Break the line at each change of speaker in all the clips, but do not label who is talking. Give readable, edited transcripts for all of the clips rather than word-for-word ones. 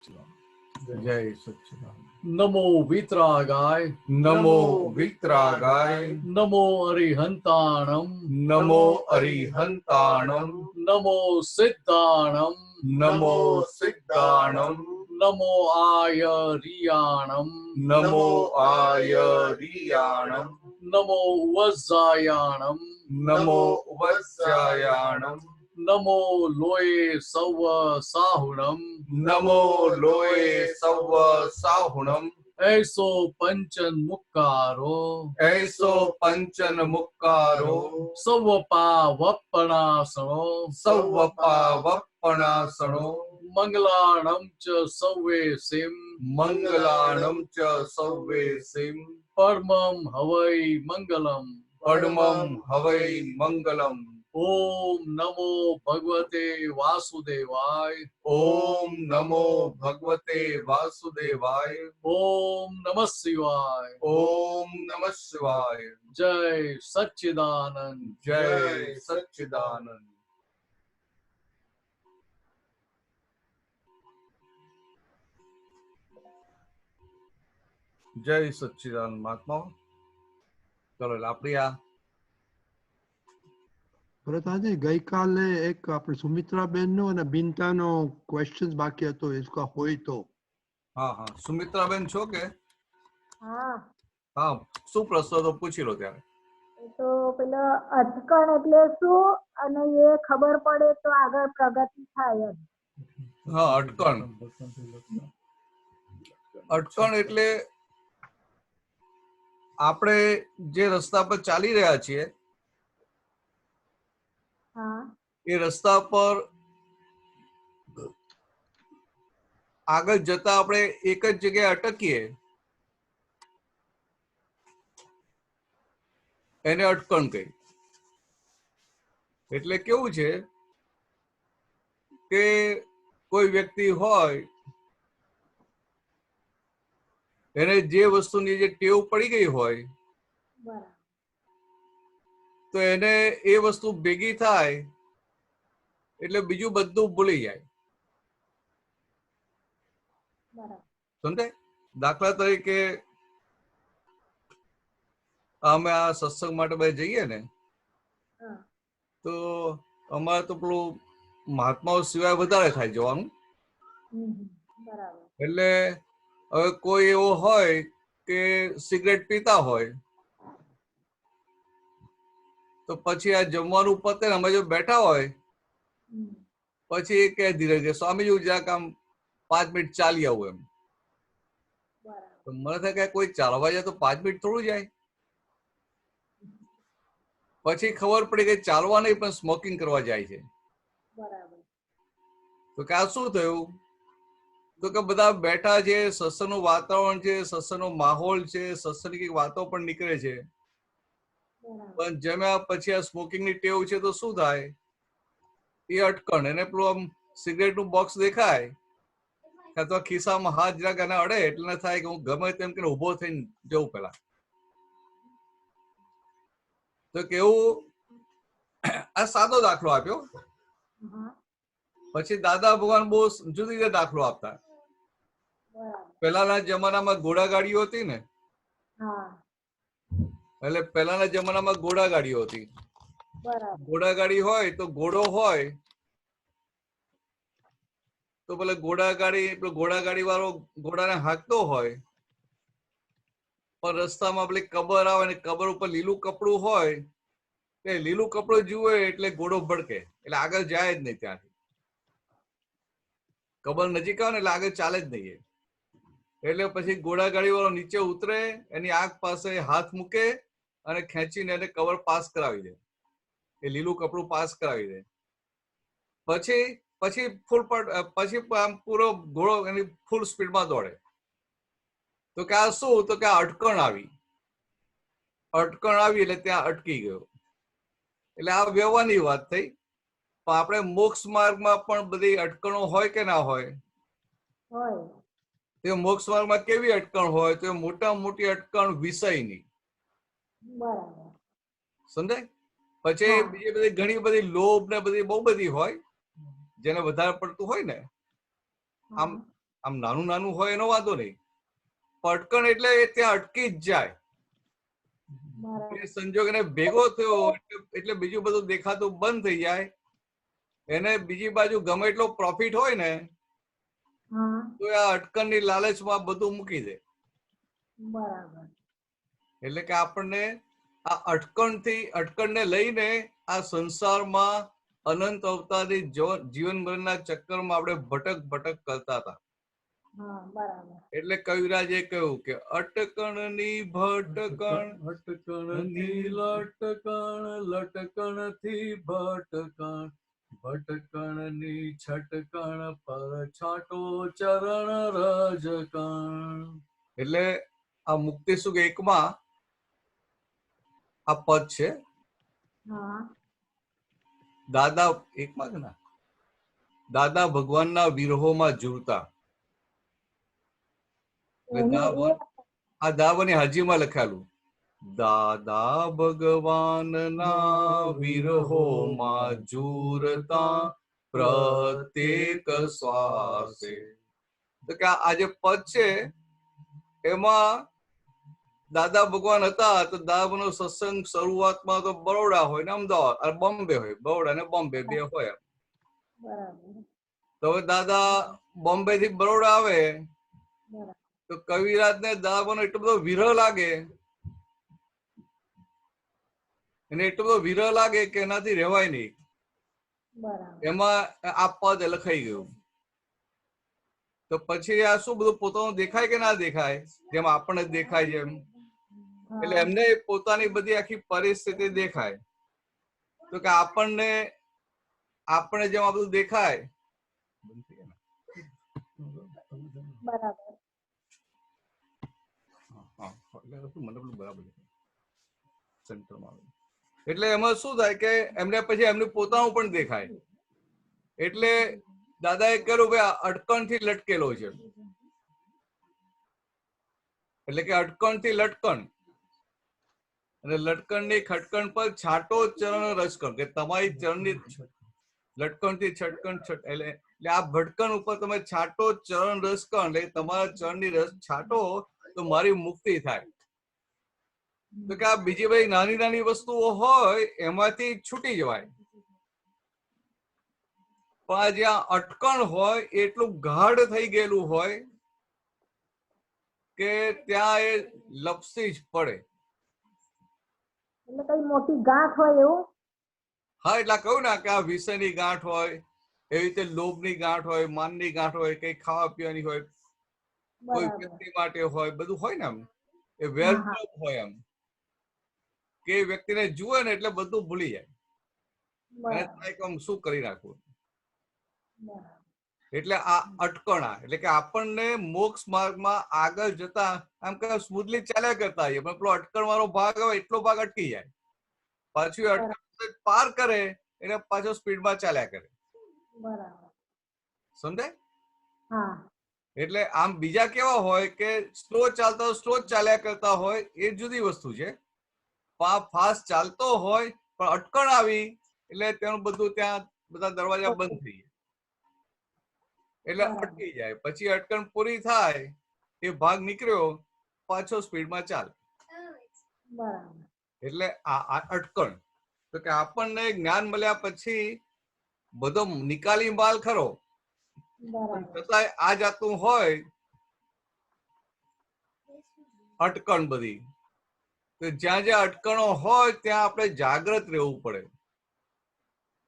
જય સચ્ચિદાનંદ.
નમો વિતરાગાય,
નમો વિતરાગાય,
નમો અરિહંતાણમ,
નમો અરિહંતાણમ,
નમો સિદ્ધાણમ,
નમો સિદ્ધાણમ,
નમો આયરિયાણમ,
નમો આયરિયાણમ,
નમો વજ્જાયાણમ,
નમો વત્સ્યાયાણમ,
નમો લોય સૌ સાહુણમ,
નમો લોય સૌ સાહુણમ,
એસો પંચન મુક્કારો,
એસો પંચન મુક્કારો,
સૌ પાવપણાસણો,
સૌ પાવપણાસણો,
મંગલાણમ ચ સૌવે સિમ,
મંગલાણમ ચ સૌવે સિમ,
પરમમ હવૈ મંગલમ.
પડમમ હવૈ મંગલમ.
ઓમ નમો ભગવતે વાસુદેવાય,
ઓમ નમો ભગવતે વાસુદેવાય,
ઓમ નમઃ શિવાય.
ઓમ નમઃ શિવાય.
જય સચ્ચિદાનંદ.
જય સચ્ચિદાનંદ. જય સચ્ચિદાનંદ મહાત્મા. ચલો આપણી આ
ભરતજી ગઈકાલે એક આપણે સુમિત્રાબેન નો અને બિનતાનો ક્વેશ્ચન બાકી હતો, इसका હોય તો.
હા હા સુમિત્રાબેન છો કે?
હા,
હા શું પ્રશ્ન તો પૂછી લો ત્યારે.
એ તો પેલો અટકણ એટલે શું અને એ ખબર પડે તો આગળ પ્રગતિ થાય એમ.
હા અટકણ. અટકણ એટલે આપણે જે રસ્તા પર ચાલી રહ્યા છીએ
હા,
એ રસ્તા પર આગળ જતા આપણે એક જ જગ્યાએ અટકીએ એને અટકણ કહી. એટલે કેવું છે કે કોઈ વ્યક્તિ હોય એને જે વસ્તુની જે ટેવ પડી ગઈ હોય
બરાબર.
તો એને એ વસ્તુ ભેગી થાય એટલે બીજું બધું ભૂલી જાય.
બરાબર.
સમજાય? દાખલા તરીકે અમે આ સત્સંગ માટે બધા જઈએ ને
હા,
તો અમારે તો પેલું મહાત્માઓ સિવાય વધારે થાય જવાનું.
બરાબર.
એટલે હવે કોઈ એવો હોય કે સિગરેટ પીતા હોય તો પછી આ જમવાનું પતે ને અમે જો બેઠા હોય પછી એ કહે ધીરે ધીરે સ્વામીજી જરાક આમ 5 મિનિટ ચાલી આવું એમ.
બરાબર.
તો મને થાય કે કોઈ ચાલવા જાય તો 5 મિનિટ થોડું જાય. પછી ખબર પડી કે ચાલવા નહીં પણ સ્મોકિંગ કરવા જાય છે.
બરાબર.
તો કે આ શું થયું? તો કે બધા બેઠા છે, સત્સંગનું વાતાવરણ છે, સત્સંગનો માહોલ છે, સત્સંગની કંઈક વાતો પણ નીકળે છે,
બરાબર.
પણ જમ્યા પછી આ સ્મોકિંગની ટેવ છે તો શું થાય? એ અટકણ. એને પેલું આમ સિગરેટનું બોક્સ દેખાય કાં તો ખિસ્સામાં હાથ જરાક એને અડે એટલે થાય કે હું ગમે તેમ કરીને ઉભો થઈને જવું પેલા. તો કેવું આ સાદો દાખલો આપ્યો.
હા,
પછી દાદા ભગવાન બહુ જુદી રીતે દાખલો આપતા.
બરાબર.
પહેલાના જમાનામાં ઘોડાગાડીઓ હતી ને,
હા,
એટલે પહેલાના જમાનામાં ઘોડાગાડીઓ હતી.
બરાબર.
ઘોડાગાડી હોય તો ઘોડો હોય તો પેલે ઘોડાગાડી વાળો ઘોડાને હાંકતો હોય પણ રસ્તામાં પેલી કબર આવે ને કબર ઉપર લીલું કપડું હોય એ લીલું કપડું જુએ એટલે ઘોડો ભડકે એટલે આગળ જાય જ નહીં. ત્યાંથી કબર નજીક આવે ને એટલે આગળ ચાલે જ નહીં. એટલે પછી ઘોડાગાડી વાળો નીચે ઉતરે, એની આંખ પાસે હાથ મૂકે અને ખેંચીને એને કવર પાસ કરાવી દે. એ લીલું કપડું પાસ કરાવી દે. પછી આમ પૂરો ઘોડો એની ફૂલ સ્પીડમાં દોડે. તો કે આ શું? તો કે આ અટકણ આવી એટલે ત્યાં અટકી ગયો. એટલે આ વ્યવહારની વાત થઈ. પણ આપણે મોક્ષ માર્ગમાં પણ બધી અટકણો હોય કે ના હોય?
હોય.
તે મોક્ષ માર્ગમાં કેવી અટકણ હોય? તો મોટામાં મોટી અટકણ વિષયની.
બરાબર.
સમજાય? પછી બીજી બધી ઘણી બધી લોભ ને બધી બહુ બધી હોય જેને વધારે પડતું હોય ને. આમ આમ નાનું નાનું હોય એનો વાંધો નહીં, પણ અટકણ એટલે એ ત્યાં અટકી જ જાય.
બરાબર.
એ સંજોગને ભેગો થયો એટલે બીજું બધું દેખાતું બંધ થઈ જાય. એને બીજી બાજુ ગમે એટલો પ્રોફિટ હોય ને
હા,
તો આ અટકણની લાલચમાં બધું મૂકી દે.
બરાબર.
એટલે કે આપણને આ અટકણને લઈને આ સંસારમાં અનંત અવતારી જીવન મરણના ચક્કરમાં આપણે ભટક કરતા હતા.
હા, બરાબર.
એટલે કવિરાજે કહ્યું કે અટકણની ભટકણ,
અટકણથી લટકણ, લટકણથી ભટકણ, ભટકણની છટકણ પર છાંટો ચરણ રજકણ.
એટલે આ મુક્તિ સુખ એકમાં આ પદ છે.
હા,
દાદા એકમાં જ ના, દાદા ભગવાનના વિરહોમાં ઝૂરતા. આ દાવની હાજીમાં લખાયેલું, દાદા ભગવાનના વિરહોમાં ઝૂરતા પ્રત્યેક શ્વાસે. તો કે આ જે પદ છે એમાં દાદા ભગવાન હતા તો દાદાનો સત્સંગ શરૂઆતમાં તો બરોડા હોય ને અમદાવાદ બોમ્બે હોય, બરોડા ને બોમ્બે બે હોય.
બરાબર.
તો હવે દાદા બોમ્બે થી બરોડા આવે
બરાબર.
તો કવિરાજ ને દાદાનો એટલો બધો વિરહ લાગે, એને એટલો બધો વિરહ લાગે કે એનાથી રહેવાય નહીં.
બરાબર.
એમાં આ પદ લખાઈ ગયું. તો પછી આ શું બધું પોતાનું દેખાય કે ના દેખાય, જેમ આપણને દેખાય જેમ, એટલે
હા,
એમને પોતાની બધી આખી પરિસ્થિતિ દેખાય. તો કે આપણે જેમ આ બધું દેખાય,
બરાબર.
એટલે એમાં શું થાય કે એમને પછી એમનું પોતાનું પણ દેખાય. એટલે દાદાએ કહ્યું કે અટકણથી લટકેલો છે. એટલે કે અટકણથી લટકણ અને લટકણની ખટકણ પર છાંટો ચરણ રસકણ, કે તમારી ચરણની લટકણથી છટકણ એટલે આ ભટકણ ઉપર તમે છાંટો ચરણ રસકણ, એટલે તમારા ચરણની રસ છાંટો તો મારી મુક્તિ થાય. તો કે આ બીજી બધી નાની નાની વસ્તુઓ હોય એમાંથી છૂટી જવાય, પણ આ જ્યાં અટકણ હોય એટલું ગાઢ થઈ ગયેલું હોય કે ત્યાં એ લપસી જ પડે.
એટલે કઈ મોટી ગાંઠ હોય એવું?
હા, એટલે કહ્યું ને કે આ વિષયની ગાંઠ હોય, એવી રીતે લોભની ગાંઠ હોય, માનની ગાંઠ હોય, કઈ ખાવા પીવાની હોય, કોઈ
બરાબર.
વ્યક્તિ માટે હોય, બધું હોય ને આમ એ
હા,
વેલ્થ
હા.
હોય એમ કે એ વ્યક્તિને જુએ ને એટલે બધું ભૂલી જાય અને
બરાબર.
થાય કે આમ શું કરી નાખવું.
બરાબર.
એટલે આ અટકણા એટલે કે આપણને મોક્ષ માર્ગમાં આગળ જતા આમ કે સ્મૂથલી ચાલ્યા કરતા હોઈએ, પણ પેલો અટકણ વાળો ભાગ આવે એટલો ભાગ અટકી જાય, પાછું એ અટકણ પાર કરે એટલે પાછો સ્પીડમાં ચાલ્યા કરે.
બરાબર.
સમજાય?
હા,
એટલે આમ બીજા કેવા હોય કે સ્લો ચાલતા સ્લો ચાલ્યા કરતા હોય, એ જુદી વસ્તુ છે. ફાસ્ટ ચાલતો હોય પણ અટકણ આવી એટલે તેનું બધું ત્યાં બધા દરવાજા બંધ થઈ જાય એટલે
બરાબર.
અટકી જાય. પછી અટકણ પૂરી થાય, એ ભાગ નીકળ્યો, પાછો સ્પીડમાં ચાલે.
બરાબર.
એટલે આ અટકણ. તો કે આપણને જ્ઞાન મળ્યા પછી બધો નિકાલી માલ ખરો, પણ
બરાબર.
છતાંય આ જાતનું હોય અટકણ બધી. તો જ્યાં જ્યાં અટકણો હોય ત્યાં આપણે જાગ્રત રહેવું પડે.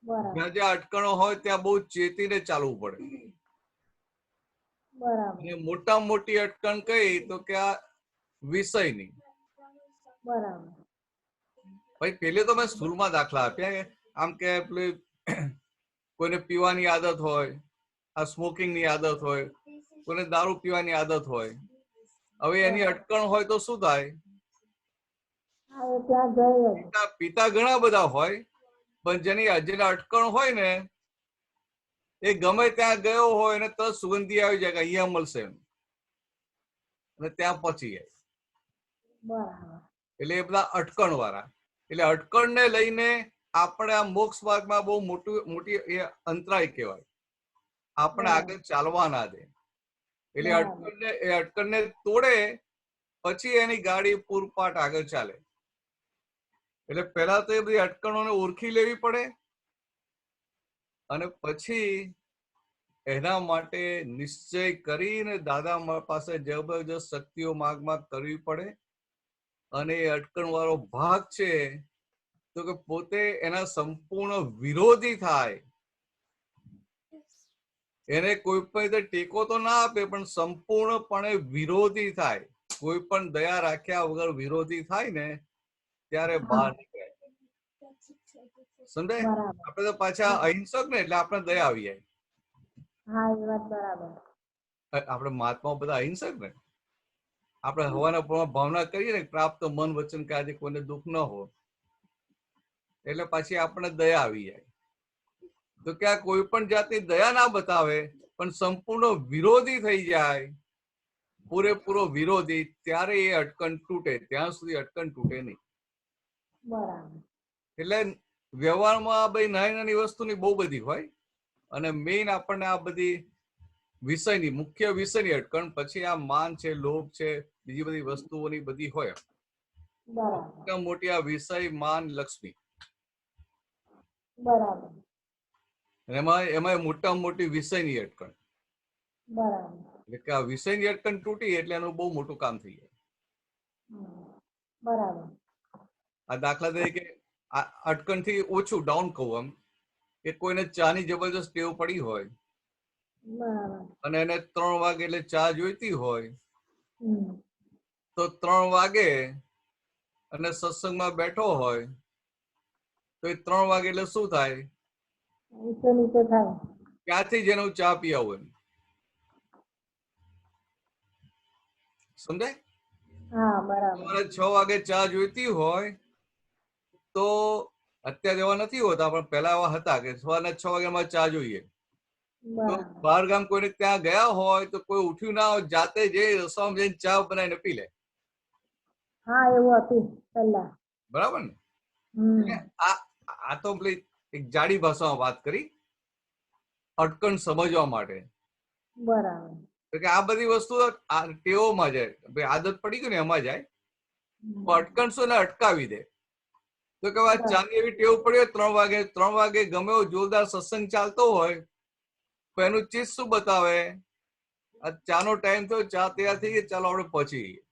બરાબર.
જ્યાં જ્યાં અટકણો હોય ત્યાં બહુ ચેતીને ચાલવું પડે.
બરાબર.
અને મોટામાં મોટી અટકણ કઈ તો કે આ વિષયની.
બરાબર.
ભાઈ પેલે તો મેં સ્થૂળમાં દાખલા આપ્યા, આમ કે પેલી કોઈને પીવાની આદત હોય, આ સ્મોકિંગની આદત હોય, કોઈને દારૂ પીવાની આદત હોય, હવે એની અટકણ હોય તો શું થાય?
હા, એ ત્યાં જઈએ.
પિતા ઘણા બધા હોય, પણ જેની અટકણ હોય ને એ ગમે ત્યાં ગયો હોય ને તો સુગંધી આવી જાય કે અહીંયા મળશે એમ, અને ત્યાં પહોંચી જાય.
બરાબર.
એટલે એ બધા અટકણ વાળા. એટલે અટકણને લઈને આપણે આ મોક્ષ માર્ગમાં બહુ મોટી એ અંતરાય કહેવાય, આપણે આગળ ચાલવા ના દે. એટલે અટકણને તોડે પછી એની ગાડી પૂરપાટ આગળ ચાલે. એટલે પહેલા તો એ બધી અટકણોને ઓળખી લેવી પડે અને પછી એના માટે નિશ્ચય કરીને દાદા પાસે જબરજસ્ત શક્તિઓ માગ કરવી પડે. અને એ અટકણ વાળો ભાગ છે તો કે પોતે એના સંપૂર્ણ વિરોધી થાય. એને કોઈ પણ રીતે ટેકો તો ના આપે પણ સંપૂર્ણપણે વિરોધી થાય. કોઈ પણ દયા રાખ્યા વગર વિરોધી થાય ને ત્યારે બહાર નીકળે. સમજાય? આપણે તો પાછા અહિંસક ને એટલે આપણે દયા આવી જાય.
હા એ વાત બરાબર.
આપણે મહાત્માઓ બધા અહિંસક ને, આપણે હવાના ભાવના કરીએ ને પ્રાપ્ત મન વચન કે આજે કોઈને દુઃખ ન હોય એટલે પછી આપણે દયા આવી જાય. તો કે આ કોઈ પણ જાતની દયા ના બતાવે પણ સંપૂર્ણ વિરોધી થઈ જાય, પૂરેપૂરો વિરોધી, ત્યારે એ અટકણ તૂટે. ત્યાં સુધી અટકણ તૂટે નહીં.
બરાબર.
એટલે વ્યવહારમાં આ બધી નાની નાની વસ્તુની બહુ બધી હોય અને મેઇન આપણને આ બધી વિષયની મુખ્ય વિષયની અટકણ, પછી આ માન છે, લોભ છે, બીજી બધી વસ્તુઓની બધી હોય.
બરાબર.
મોટી આ વિષય, માન, લક્ષ્મી,
બરાબર.
એમાં મોટામાં મોટી વિષયની અટકણ.
બરાબર.
એટલે કે આ વિષયની અટકણ તૂટી એટલે એનું બહુ મોટું કામ થઈ જાય.
બરાબર.
આ દાખલા તરીકે આ અટકણથી ઓછું ડાઉન કહું એમ કે કોઈને ચાની જબરજસ્ત ટેવ પડી હોય અને એને 3 વાગે એટલે ચા જોઈતી હોય તો 3 વાગે અને સત્સંગમાં બેઠો હોય તો એ 3 વાગે એટલે શું થાય?
નીચે થાય.
ક્યાંથી જેનું ચા પીવું એમ. સમજાય?
હા બરાબર.
તમારે 6 વાગે ચા જોઈતી હોય તો અત્યારે એવા નથી હોતા પણ પહેલા એવા હતા કે સવારના 6 વાગ્યામાં ચા જોઈએ. તો બહાર ગામ કોઈને ત્યાં ગયા હોય તો કોઈ ઉઠ્યું ના હોય, જાતે જઈ રસોડામાં જઈને ચા બનાવીને પી લે.
હા એવું હતું પહેલા.
બરાબર ને? આ તો પેલી એક જાડી ભાષામાં વાત કરી અટકણ સમજવા માટે.
બરાબર.
કે આ બધી વસ્તુ ટેવોમાં જાય, આદત પડી ગઈ ને એમાં જાય. અટકણ શું એને અટકાવી દે. તો કે ચાની એવી ટેવ પડી હોય 3 વાગે ગમે એવો જોરદાર સત્સંગ ચાલતો હોય તો એનું ચીજ શું બતાવે? આ ચાનો ટાઈમ થયો, ચા તૈયાર થઈ ગઈ, ચાલો આપણે પહોંચી ગઈએ.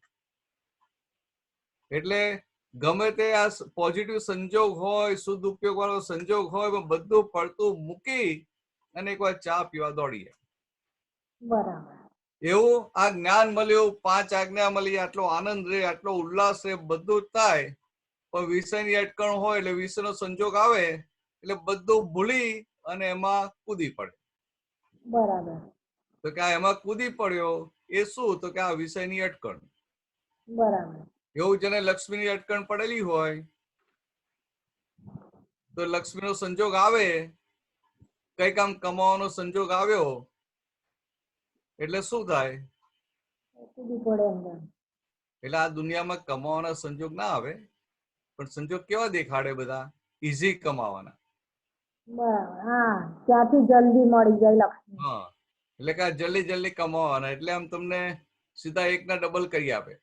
એટલે ગમે તે આ પોઝિટિવ સંજોગ હોય, શુદ્ધ ઉપયોગ વાળો સંજોગ હોય, બધું પડતું મૂકી અને એકવાર ચા પીવા દોડીએ.
બરાબર.
એવું આ જ્ઞાન મળ્યું, 5 આજ્ઞા મળી, આટલો આનંદ રહે, આટલો ઉલ્લાસ રહે, બધું થાય. પણ વિષયની અટકણ હોય એટલે વિષયનો સંજોગ આવે એટલે બધું ભૂલી અને એમાં કૂદી પડે.
બરાબર.
તો કે આ એમાં કૂદી પડ્યો એ શું? તો કે આ વિષયની અટકણ.
બરાબર.
એવું જેને લક્ષ્મીની અટકણ પડેલી હોય તો લક્ષ્મીનો સંજોગ આવે, કઈ કામ કમાવાનો સંજોગ આવ્યો એટલે શું થાય?
કૂદી પડે અંદર.
એટલે આ દુનિયામાં કમાવાના સંજોગ ના આવે પણ સંજોગ કેવા દેખાડે? બધા ઈઝી કમાવાના.
બરાબર. હા ત્યાંથી જલ્દી મળી જાય લક્ષ્મી.
હા એટલે કે જલ્દી જલ્દી કમાવાના એટલે આમ તમને સીધા 1 ના ડબલ કરી આપે.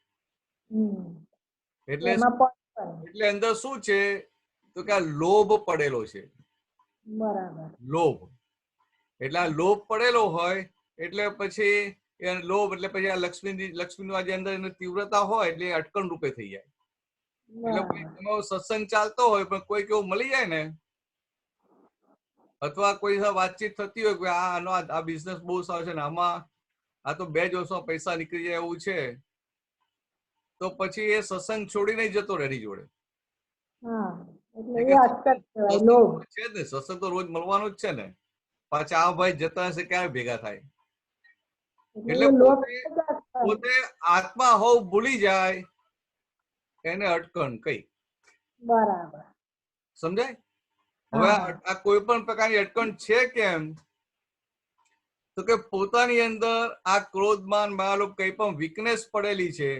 એટલે અંદર શું છે? તો કે આ લોભ પડેલો છે.
બરાબર.
લોભ એટલે આ લોભ પડેલો હોય એટલે પછી લોભ એટલે પછી આ લક્ષ્મીનું આજે અંદર એની તીવ્રતા હોય એટલે અટકણ રૂપે થઈ જાય. એટલે તમારો સત્સંગ ચાલતો હોય પણ કોઈ કેવું મળી જાય ને અથવા કોઈ સાથે વાતચીત થતી હોય કે આ બિઝનેસ બહુ સારો છે ને આમાં આ તો 2 જ વર્ષમાં પૈસા નીકળી જાય એવું છે તો પછી એ સત્સંગ છોડીને જતો રહે એની જોડે. છે જ ને, સત્સંગ તો રોજ મળવાનું જ છે ને. પાછા આ ભાઈ જતા હશે ક્યારે ભેગા થાય? એટલે પોતે આત્મા હોવ ભૂલી જાય એને અટકણ કઈ.
બરાબર.
સમજાય? હવે આ કોઈ પણ પ્રકારની અટકણ છે કેમ? તો કે પોતાની અંદર આ ક્રોધમાન માયાલોભ કઈ પણ વીકનેસ પડેલી છે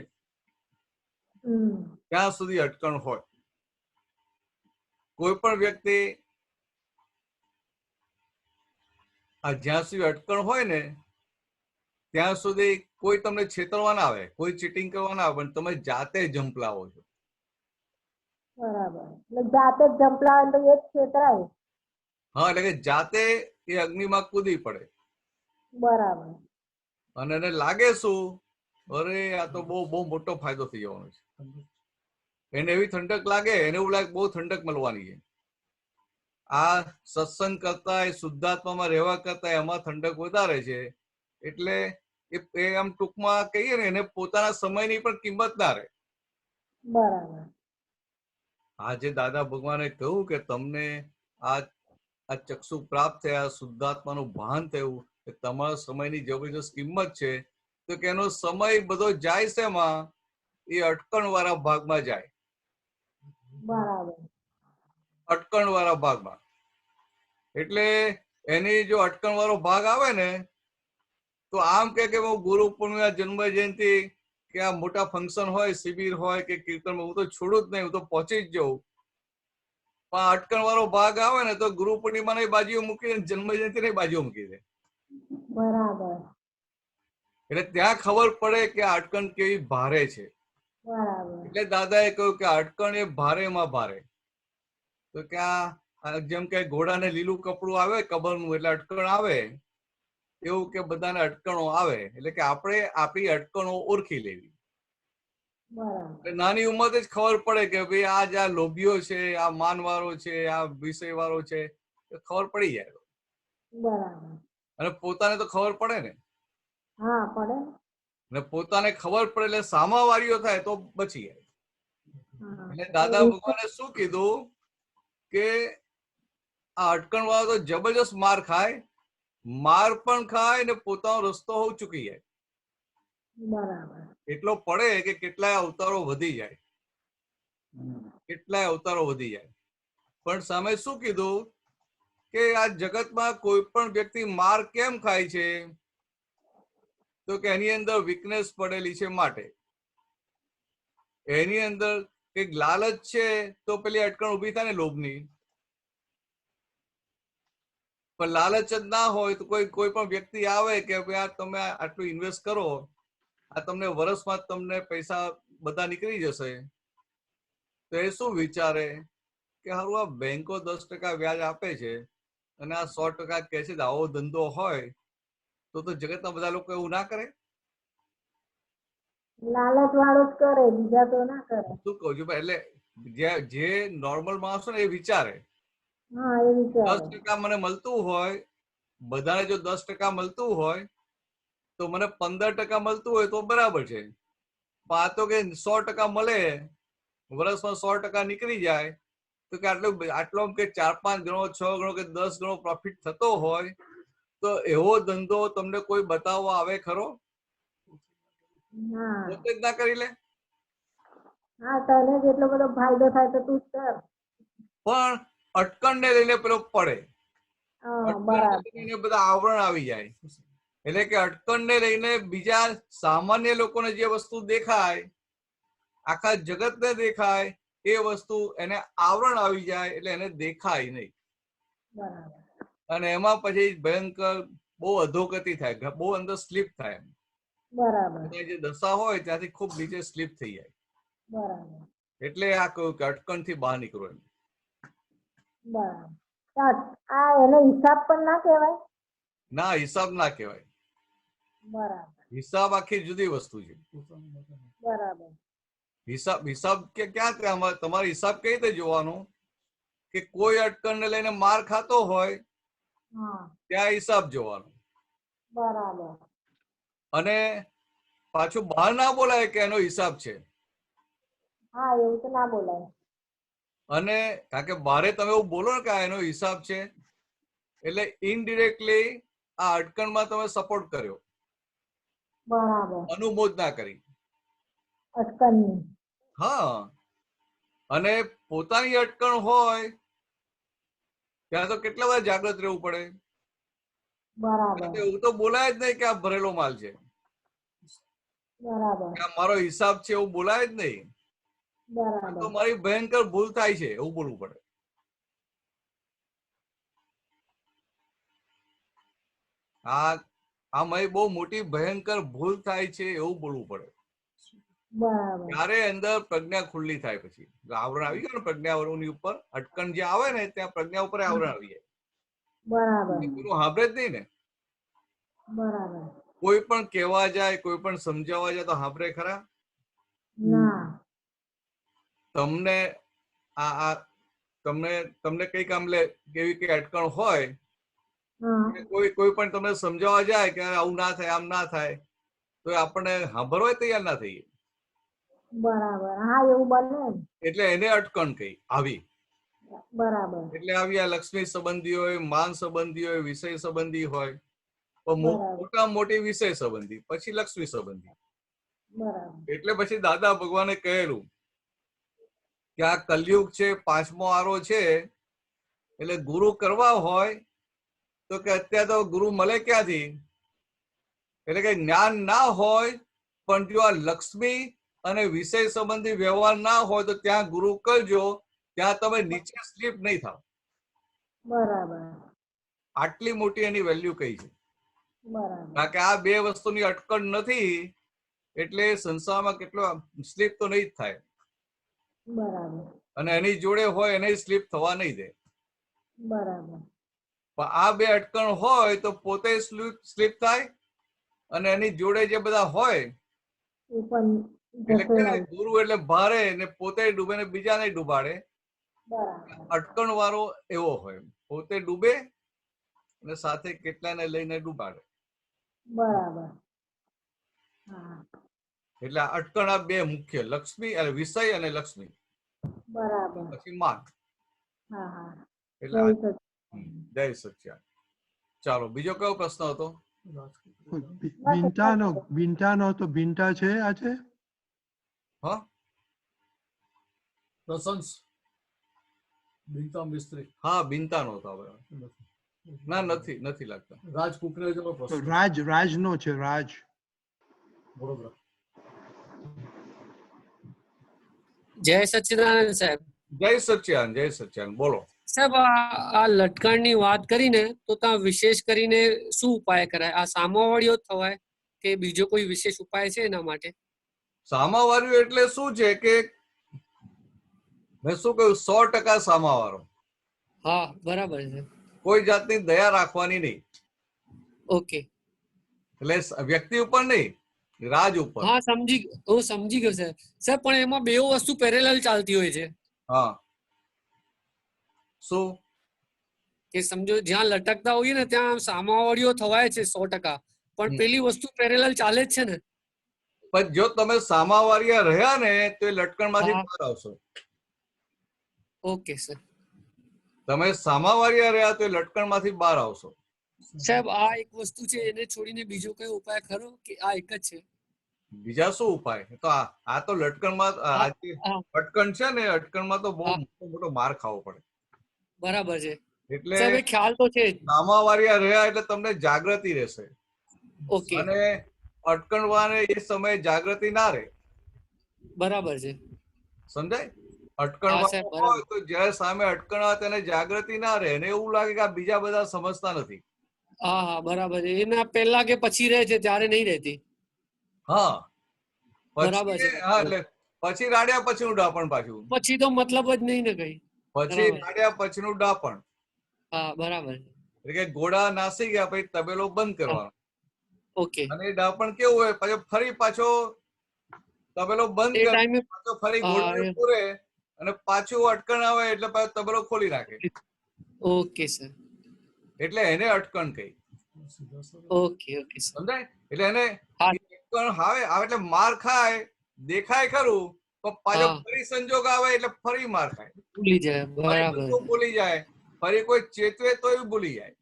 ત્યાં સુધી અટકણ હોય. કોઈ પણ વ્યક્તિ આ જ્યાં સુધી અટકણ હોય ને ત્યાં સુધી કોઈ તમને છેતરવા ના આવે, કોઈ ચીટિંગ કરવા ના આવે, પણ તમે જાતે જંપલાવો છો.
બરાબર. એટલે જાતે જ જંપલાવે તો એ જ છેતરાય.
હા, એટલે કે જાતે એ અગ્નિમાં કૂદી પડે.
બરાબર.
અને એને લાગે શું, અરે આ તો બહુ બહુ મોટો ફાયદો થઈ જવાનો છે. એને એવી ઠંડક લાગે, એને એવું લાગે બહુ ઠંડક મળવાની છે. આ સત્સંગ કરતા, એ શુદ્ધાત્મામાં રહેવા કરતા એમાં ઠંડક વધારે છે. એટલે એ આમ ટૂંકમાં કહીએ ને, એને પોતાના સમયની પણ કિંમત ના રહે.
બરાબર.
આજે દાદા ભગવાને કહ્યું કે તમને આ ચક્ષુ પ્રાપ્ત થયા, શુદ્ધાત્માનું ભાન થયું, કે તમારા સમયની જબરજસ્ત કિંમત છે. તો કે એનો સમય બધો જાય છે એમાં, એ અટકણ વાળા ભાગમાં જાય.
બરાબર.
અટકણ વાળા ભાગમાં. એટલે એની જો અટકણ વાળો ભાગ આવે ને, તો આમ કે હું ગુરુ પૂર્ણિમા, જન્મ જયંતિ કે આ મોટા ફંક્શન હોય, શિબિર હોય કે કીર્તન, હું તો છોડું જ નહીં, હું તો પહોંચી જ જાઉં. પણ અટકણ વાળો ભાગ આવે ને તો ગુરુ પૂર્ણિમા ની બાજુ મૂકી દે, જન્મ જયંતિ ની બાજુ મૂકી દે.
બરાબર.
એટલે ત્યાં ખબર પડે કે આ અટકણ કેવી ભારે છે.
બરાબર.
એટલે દાદાએ કહ્યું કે અટકણ એ ભારેમાં ભારે. તો કે આ જેમ કે ઘોડાને લીલું કપડું આવે કબરનું, એટલે અટકણ આવે, એવું કે બધાને અટકણો આવે. એટલે કે આપણે આપણી અટકણો ઓળખી લેવી.
બરાબર.
નાની ઉંમરથી જ ખબર પડે કે ભાઈ આ જે લોભીઓ છે, આ માનવાળો છે, આ વિષય વાળો છે, ખબર પડી જાય.
બરાબર.
અને પોતાને તો ખબર પડે ને.
હા, પડે.
અને પોતાને ખબર પડે એટલે સામાવારીઓ થાય તો બચી જાય.
હા.
એટલે દાદા ભગવાને શું કીધું કે આ અટકણ વાળો તો જબરજસ્ત માર ખાય, માર પણ ખાય ને પોતાનો રસ્તો હોવ ચૂકી જાય.
બરાબર.
એટલો પડે કે કેટલાય અવતારો વધી જાય, કેટલાય અવતારો વધી જાય. પણ સામે શું કીધું કે આ જગતમાં કોઈ પણ વ્યક્તિ માર કેમ ખાય છે, તો કે એની અંદર વીકનેસ પડેલી છે. માટે એની અંદર કઈક લાલચ છે, તો પેલી અટકણ ઉભી થાય ને લોભની. પણ લાલચ જ ના હોય તો કોઈ પણ વ્યક્તિ આવે કે ભાઈ તમે આટલું ઇન્વેસ્ટ કરો, આ તમને વર્ષમાં તમને પૈસા બધા નીકળી જશે. તો એ શું વિચારે કે હારું આ બેંકો 10% વ્યાજ આપે છે અને આ 100% કે છે, આવો ધંધો હોય તો જગતના બધા લોકો એવું ના કરે.
લાલચ વાળો જ કરે, બીજા તો ના કરે.
શું કહું છું? એટલે જે નોર્મલ માણસો ને એ વિચારે
હા, એ વિચારે.
10% મને મળતું હોય, બધાને જો 10% મળતું હોય તો મને 15% મળતું હોય તો બરાબર છે. પણ આ તો કે 100% મળે, વર્ષમાં 100% નીકળી જાય, તો કે આટલો કે 4-5 ગણો, 6 ગણો કે 10 ગણો પ્રોફિટ થતો હોય, તો એવો ધંધો તમને કોઈ બતાવવા આવે ખરો?
હા.
પોતે જ ના કરી લે.
હા, તને જેટલો બધો ફાયદો થાય તો તું જ કર.
પણ અટકણ ને લઈને પેલો પડે,
હા,
અટકણ
બરાબર.
લઈને બધા આવરણ આવી જાય. એટલે કે અટકણ ને લઈને બીજા સામાન્ય લોકોને જે વસ્તુ દેખાય, આખા જગતને દેખાય, એ વસ્તુ એને આવરણ આવી જાય, એટલે એને દેખાય નહીં.
બરાબર.
અને એમાં પછી ભયંકર બહુ અધોગતિ થાય, બહુ અંદર સ્લીપ થાય.
બરાબર.
જે દશા હોય ત્યાંથી ખૂબ નીચે સ્લીપ થઈ જાય.
બરાબર.
એટલે આ કહ્યું કે અટકણ થી બહાર નીકળો.
બરાબર. આ એનો હિસાબ પણ ના કહેવાય?
ના, હિસાબ ના કહેવાય.
બરાબર.
હિસાબ આખી જુદી વસ્તુ છે.
બરાબર.
હિસાબ કે ક્યાં તમારે હિસાબ કઈ રીતે જોવાનો કે કોઈ અટકણ ને લઈને માર ખાતો હોય
હા.
ત્યાં હિસાબ જોવાનો.
બરાબર.
અને પાછું બહાર ના બોલાય કે એનો હિસાબ છે.
હા, એવું તો ના બોલાય.
અને કારણ કે બારે તમે એવું બોલો ને કે આ એનો હિસાબ છે, એટલે ઇનડિરેક્ટલી આ અટકણમાં તમે સપોર્ટ કર્યો.
બરાબર.
અનુમોદના કરી.
અટકણની.
હા. અને પોતાની અટકણ હોય ત્યાં તો કેટલા બધા જાગૃત રહેવું પડે.
બરાબર.
એવું તો બોલાય જ નહીં કે આ ભરેલો માલ છે,
બરાબર.
આ મારો હિસાબ છે, એવું બોલાય જ નહીં.
બરાબર.
તો મારી ભયંકર ભૂલ થાય છે એવું બોલવું પડે. આમાં બહુ મોટી ભયંકર ભૂલ થાય છે એવું બોલવું પડે.
બરાબર
ત્યારે અંદર પ્રજ્ઞા ખુલ્લી થાય. પછી આવરણ આવી ગયું ને પ્રજ્ઞાવરણની ઉપર, અટકણ જે આવે ને ત્યાં પ્રજ્ઞા ઉપર આવરણ આવી જાય.
બરાબર
એનું સાંભળે જ નહીં ને.
બરાબર
કોઈ પણ કહેવા જાય, કોઈ પણ સમજાવવા જાય તો સાંભળે ખરા?
ના
તમને આ તમને કઈક આમ કેવી કઈ અટકણ હોય,
હા
કોઈ પણ તમને સમજાવવા જાય કે આવું ના થાય, આમ ના થાય, તો આપણને સાંભળવા તૈયાર ના થઈએ.
બરાબર હા એવું બને ને.
એટલે એને અટકણ કહી આવી.
બરાબર
એટલે આવી આ લક્ષ્મી સંબંધી હોય, માન સંબંધી હોય, વિષય સંબંધી હોય, તો
બરાબર
મોટા મોટી વિષય સંબંધી, પછી લક્ષ્મી સંબંધી.
બરાબર
એટલે પછી દાદા ભગવાને કહેલું કે આ કલયુગ છે, 5મો આરો છે, એટલે ગુરુ કરવા હોય તો કે અત્યારે તો ગુરુ મળે ક્યાંથી? એટલે કે જ્ઞાન ના હોય પણ જો આ લક્ષ્મી અને વિષય સંબંધી વ્યવહાર ના હોય તો ત્યાં ગુરુ કરજો, ત્યાં તમે નીચે સ્લીપ નહીં થાવ.
બરાબર
આટલી મોટી એની વેલ્યુ કઈ છે.
બરાબર
કારણ કે આ બે વસ્તુની અટકણ નથી, એટલે સંસારમાં કેટલો સ્લીપ તો નહીં જ થાય.
બરાબર
અને એની જોડે હોય એને સ્લીપ થવા નહીં દે.
બરાબર
પણ આ બે અટકણ હોય તો પોતે સ્લીપ થાય, અને એની જોડે જે બધા હોય
એ પણ
એટલે કે
ઘસેડાય.
ગુરુ એટલે ભારે ને પોતે ડૂબે ને બીજાને ડૂબાડે.
બરાબર
અટકણ વાળો એવો હોય, પોતે ડૂબે અને સાથે કેટલાને લઈને ડૂબાડે.
બરાબર હા
એટલે અટકણ આ બે મુખ્ય, લક્ષ્મી અને વિષય અને લક્ષ્મી,
બરાબર
પછી માન.
હા હા
એટલે
જય
જય સચ્ચિદાનંદ. ચાલો બીજો કયો પ્રશ્ન હતો?
બિન્ટાનો તો બિન્ટા છે આજે?
હા
પ્રશંસ બિનતા મિસ્ત્રી
હા બિનતાનો હતો. ના નથી લાગતા.
રાજ કુકરેજાનો
તો
પ્રશ્ન
રાજનો છે. રાજ
વડોદરા.
જય સચ્ચિદાનંદ સાહેબ.
જય સચ્ચિદાનંદ, જય સચ્ચિદાનંદ. બોલો
સાહેબ આ લટકણની વાત કરીને તો ત્યાં વિશેષ કરીને શું ઉપાય કરાય? આ સામાવાળીઓ થવાય કે બીજો કોઈ વિશેષ ઉપાય છે એના માટે?
સામાવાળું એટલે શું છે કે મેં શું કહ્યું, 100% સામાવાળો.
હા બરાબર છે.
કોઈ જાતની દયા રાખવાની નહીં.
ઓકે
એટલે વ્યક્તિ ઉપર નહીં, રાજ ઉપર.
હા હું સમજી ગયો સાહેબ. સાહેબ પણ એમાં બે વસ્તુ પેરેલલ ચાલતી હોય છે.
હા શું?
કે સમજો જ્યાં લટકતા હોઈએ ને ત્યાં સામાવાળીઓ થવાય છે 100%, પણ પેલી વસ્તુ પેરેલલ ચાલે જ છે ને.
પણ જો તમે સામાવાળિયા રહ્યા ને તો એ લટકણ માંથી
હા.
બહાર આવશો.
Okay sir.
તમે સામાવાળિયા રહ્યા તો એ લટકણ માંથી બહાર આવશો.
સાહેબ આ એક વસ્તુ છે, એને છોડીને બીજો કયો ઉપાય ખરો કે આ એક જ છે?
બીજા શું ઉપાય? તો આ તો લટકણમાં
હા,
અટકણ છે ને, અટકણમાં તો બહુ
હા.
મોટો માર ખાવો પડે.
બરાબર છે
એટલે
સાહેબ, એ ખ્યાલ તો છે જ.
સામાવાળિયા રહ્યા એટલે તમને જાગૃતિ રહેશે,
ઓકે
અને અટકણ વાળે એ સમયે જાગૃતિ ના રહે.
બરાબર છે.
સમજાય? અટકણ
હા સાહેબ
વાળો
બરાબર.
હોય તો જયારે સામે અટકણ આવે તેને જાગૃતિ ના રહે, એને એવું લાગે કે આ બીજા બધા સમજતા નથી.
હા હા બરાબર છે. એના પહેલા કે પછી રહે છે ત્યારે નહીં રહેતી.
હા
બરાબર છે.
પછી હા એટલે પછી રાડ્યા પછીનું ડાપણ પાછું.
પછી તો મતલબ જ નહીં ને કઈ.
પછી
બરાબર.
રાડ્યા પછીનું ડાપણ.
હા બરાબર છે.
એટલે કે ઘોડા નાસી ગયા પછી તબેલો બંધ કરવાનો.
ઓકે
અને એ ડાપણ કેવું હોય, પછી ફરી પાછો તબેલો બંધ
એ
કરે,
ટાઈમે.
પાછો ફરી
હા
ઘોડાને પૂરે અને પાછું અટકણ આવે એટલે પાછો તબેલો ખોલી નાખે.
Okay sir.
એટલે એને અટકણ કહી.
Okay okay sir.
સમજાય? એટલે એને
હા
અટકણ આવે એટલે માર ખાય, દેખાય ખરું, પણ પાછો
હા
ફરી સંજોગ આવે એટલે ફરી માર ખાય,
ભૂલી જાય.
ફરી
બરાબર
બધું ભૂલી જાય, ફરી કોઈ ચેતવે તોય ભૂલી જાય.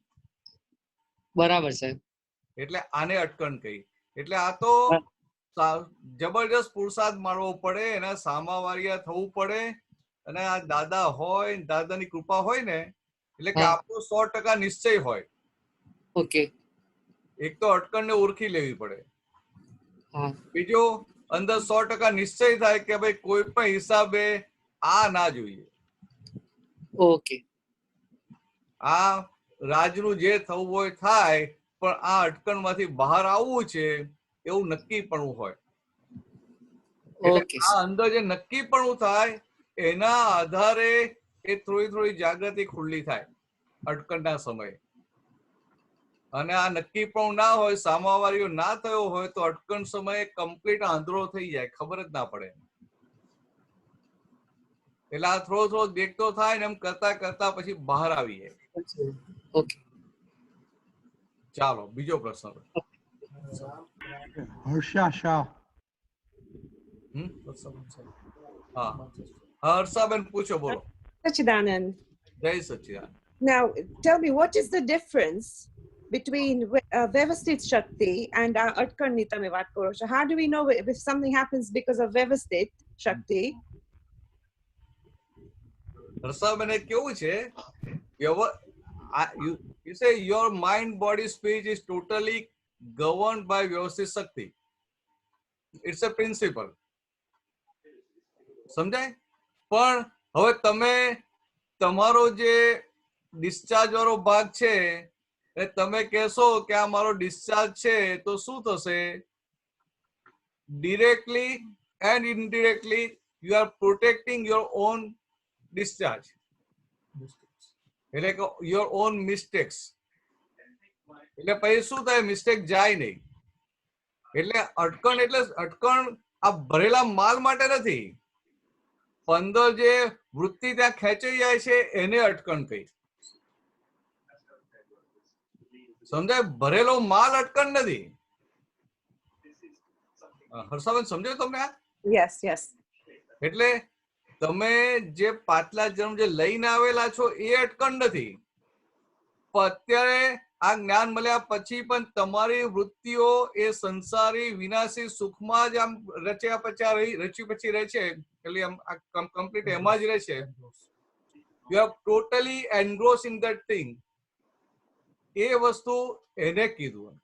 બરાબર સાહેબ.
એટલે આને અટકણ કહી. એટલે આ તો જબરજસ્ત પુરુષાર્થ મારવો પડે, એના સામાવાળિયા થવું પડે, અને આ દાદા હોય, દાદાની કૃપા હોય ને એટલે કે આપણો 100% નિશ્ચય હોય.
ઓકે.
એક તો અટકણને ઓળખી લેવી પડે.
હા
બીજો અંદર 100% નિશ્ચય થાય કે ભાઈ કોઈ પણ હિસાબે આ ના જોઈએ.
ઓકે.
આ રાજનું જે થવું હોય થાય, પણ આ અટકણમાંથી બહાર આવવું છે એવું નક્કીપણું હોય. એટલે
ઓકે
આ અંદર જે નક્કીપણું થાય એના આધારે એ થોડી થોડી જાગૃતિ ખુલ્લી થાય અટકણના સમયે. અને આ નક્કીપણું ના હોય, સામાવાળીઓ ના થયો હોય તો અટકણ સમયે કમ્પ્લીટ આંધળો થઈ જાય, ખબર જ ના પડે. એટલે આ થોડો થોડો દેખતો થાય ને એમ કરતા કરતા પછી બહાર આવી જાય.
ઓકે
ચાલો બીજો પ્રશ્ન.
હર્ષા શાહ.
હમ?
વત્સલન સાહેબ.
હા હર્ષાબેન પૂછો, બોલો.
Sachidanand.
જય સચ્ચિદાનંદ.
Now, tell me, what is the difference between Vyavasthit Shakti and Atkarni તમે વાત કરો છો? How do we know if something happens because of Vyavasthit Shakti?
Harshaben એ કેવું છે, you say your mind, body, speech is totally governed by Vyavasthit Shakti. It's a principle. સમજાય? પણ હવે તમે તમારો જે ડિસ્ચાર્જ વાળો ભાગ છે એ તમે કહેશો કે આ મારો ડિસ્ચાર્જ છે તો શું થશે? Directly and indirectly you are protecting your own discharge, એટલે કે યોર ઓન મિસ્ટેક્સ. એટલે પછી શું થાય? મિસ્ટેક જાય નહીં. એટલે અટકણ આ ભરેલા માલ માટે નથી. અંદર જે વૃત્તિ ત્યાં ખેંચાઈ જાય છે એને અટકણ કહી. સમજાય? ભરેલો માલ અટકણ નથી. હર્ષાબેન સમજાયું તમને આ?
Yes, yes.
એટલે તમે જે પાછલા જન્મ જે લઈને આવેલા છો એ અટકણ નથી. પણ અત્યારે આ જ્ઞાન મળ્યા પછી પણ તમારી વૃત્તિઓ એ સંસારી વિનાશી સુખમાં જ આમ રચ્યા પચ્યા રચી પછી રહે છે. એટલે આમ કમ્પ્લીટ એમાં જ રહે છે. You are totally engross in that thing. એ વસ્તુ એને કીધું.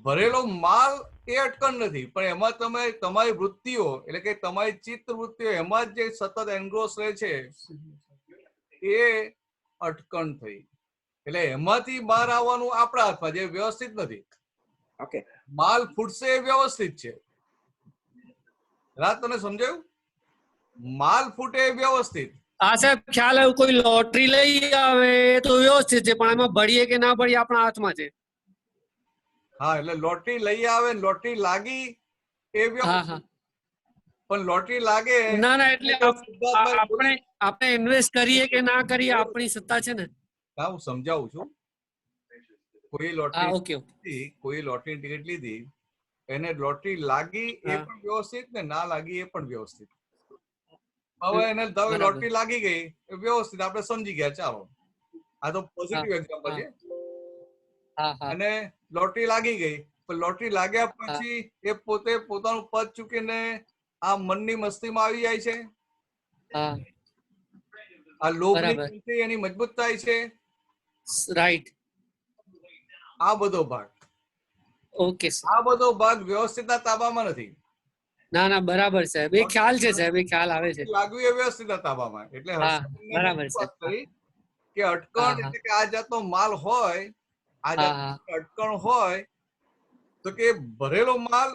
ભરેલો માલ એ અટકણ નથી, પણ એમાં તમે તમારી વૃત્તિઓ એટલે કે તમારી ચિત્ત વૃત્તિઓ એમાં જ જે સતત એન્ગ્રોસ રહે છે એ અટકણ થઈ. એટલે એમાંથી બહાર આવવાનું આપણા હાથમાં, જે વ્યવસ્થિત નથી.
Okay.
માલ ફૂટશે એ વ્યવસ્થિત છે. રાત તને સમજાયું? માલ ફૂટે એ વ્યવસ્થિત.
હા સાહેબ, ખ્યાલ આવ્યો. કોઈ લોટરી લઈ આવે તો વ્યવસ્થિત છે, પણ એમાં ભળીએ કે ના ભળીએ આપણા હાથમાં છે.
હા, એટલે લોટરી લઈ આવે, લોટરી લાગી એ
હા
વ્યવસ્થિત.
હા.
પણ લોટરી લાગે
ના ના, એટલે આપણે ઇન્વેસ્ટ કરીએ કે ના કરીએ આપણી સત્તા છે ને.
હા, હું સમજાવું છું. કોઈ
હા,
લોટરી
ઓકે ઓકે.
કોઈ લોટરી ટિકિટ લીધી, એને લોટરી લાગી એ
હા.
પણ વ્યવસ્થિત ને ના લાગી એ પણ વ્યવસ્થિત. હવે એને
બરાબર.
લોટરી લાગી ગઈ એ વ્યવસ્થિત, આપણે સમજી ગયા. ચાલો, આ તો પોઝિટિવ એક્ઝામ્પલ છે.
હા હા.
અને લોટરી લાગી ગઈ, પણ લોટરી લાગ્યા
હા.
પછી એ પોતે પોતાનું પદ ચૂકીને આ મનની મસ્તીમાં આવી જાય છે.
હા,
આ લોભની
બરાબર.
ગ્રંથિ એની મજબૂત થાય છે.
રાઈટ.
આ બધો ભાગ
ઓકે સર.
આ બધો ભાગ વ્યવસ્થિતના તાબામાં નથી.
ના ના, બરાબર સાહેબ, એ ખ્યાલ છે સાહેબ, એ ખ્યાલ આવે છે.
લાગુ એ વ્યવસ્થિતના તાબામાં. એટલે
હા,
હર્ષાબેનને મેં
બરાબર
શું વાત
છે.
કરી કે
હા,
અટકણ
હા.
એટલે કે આ જાતનો માલ હોય, આ
હા
જાતનો
હા.
અટકણ હોય તો કે ભરેલો માલ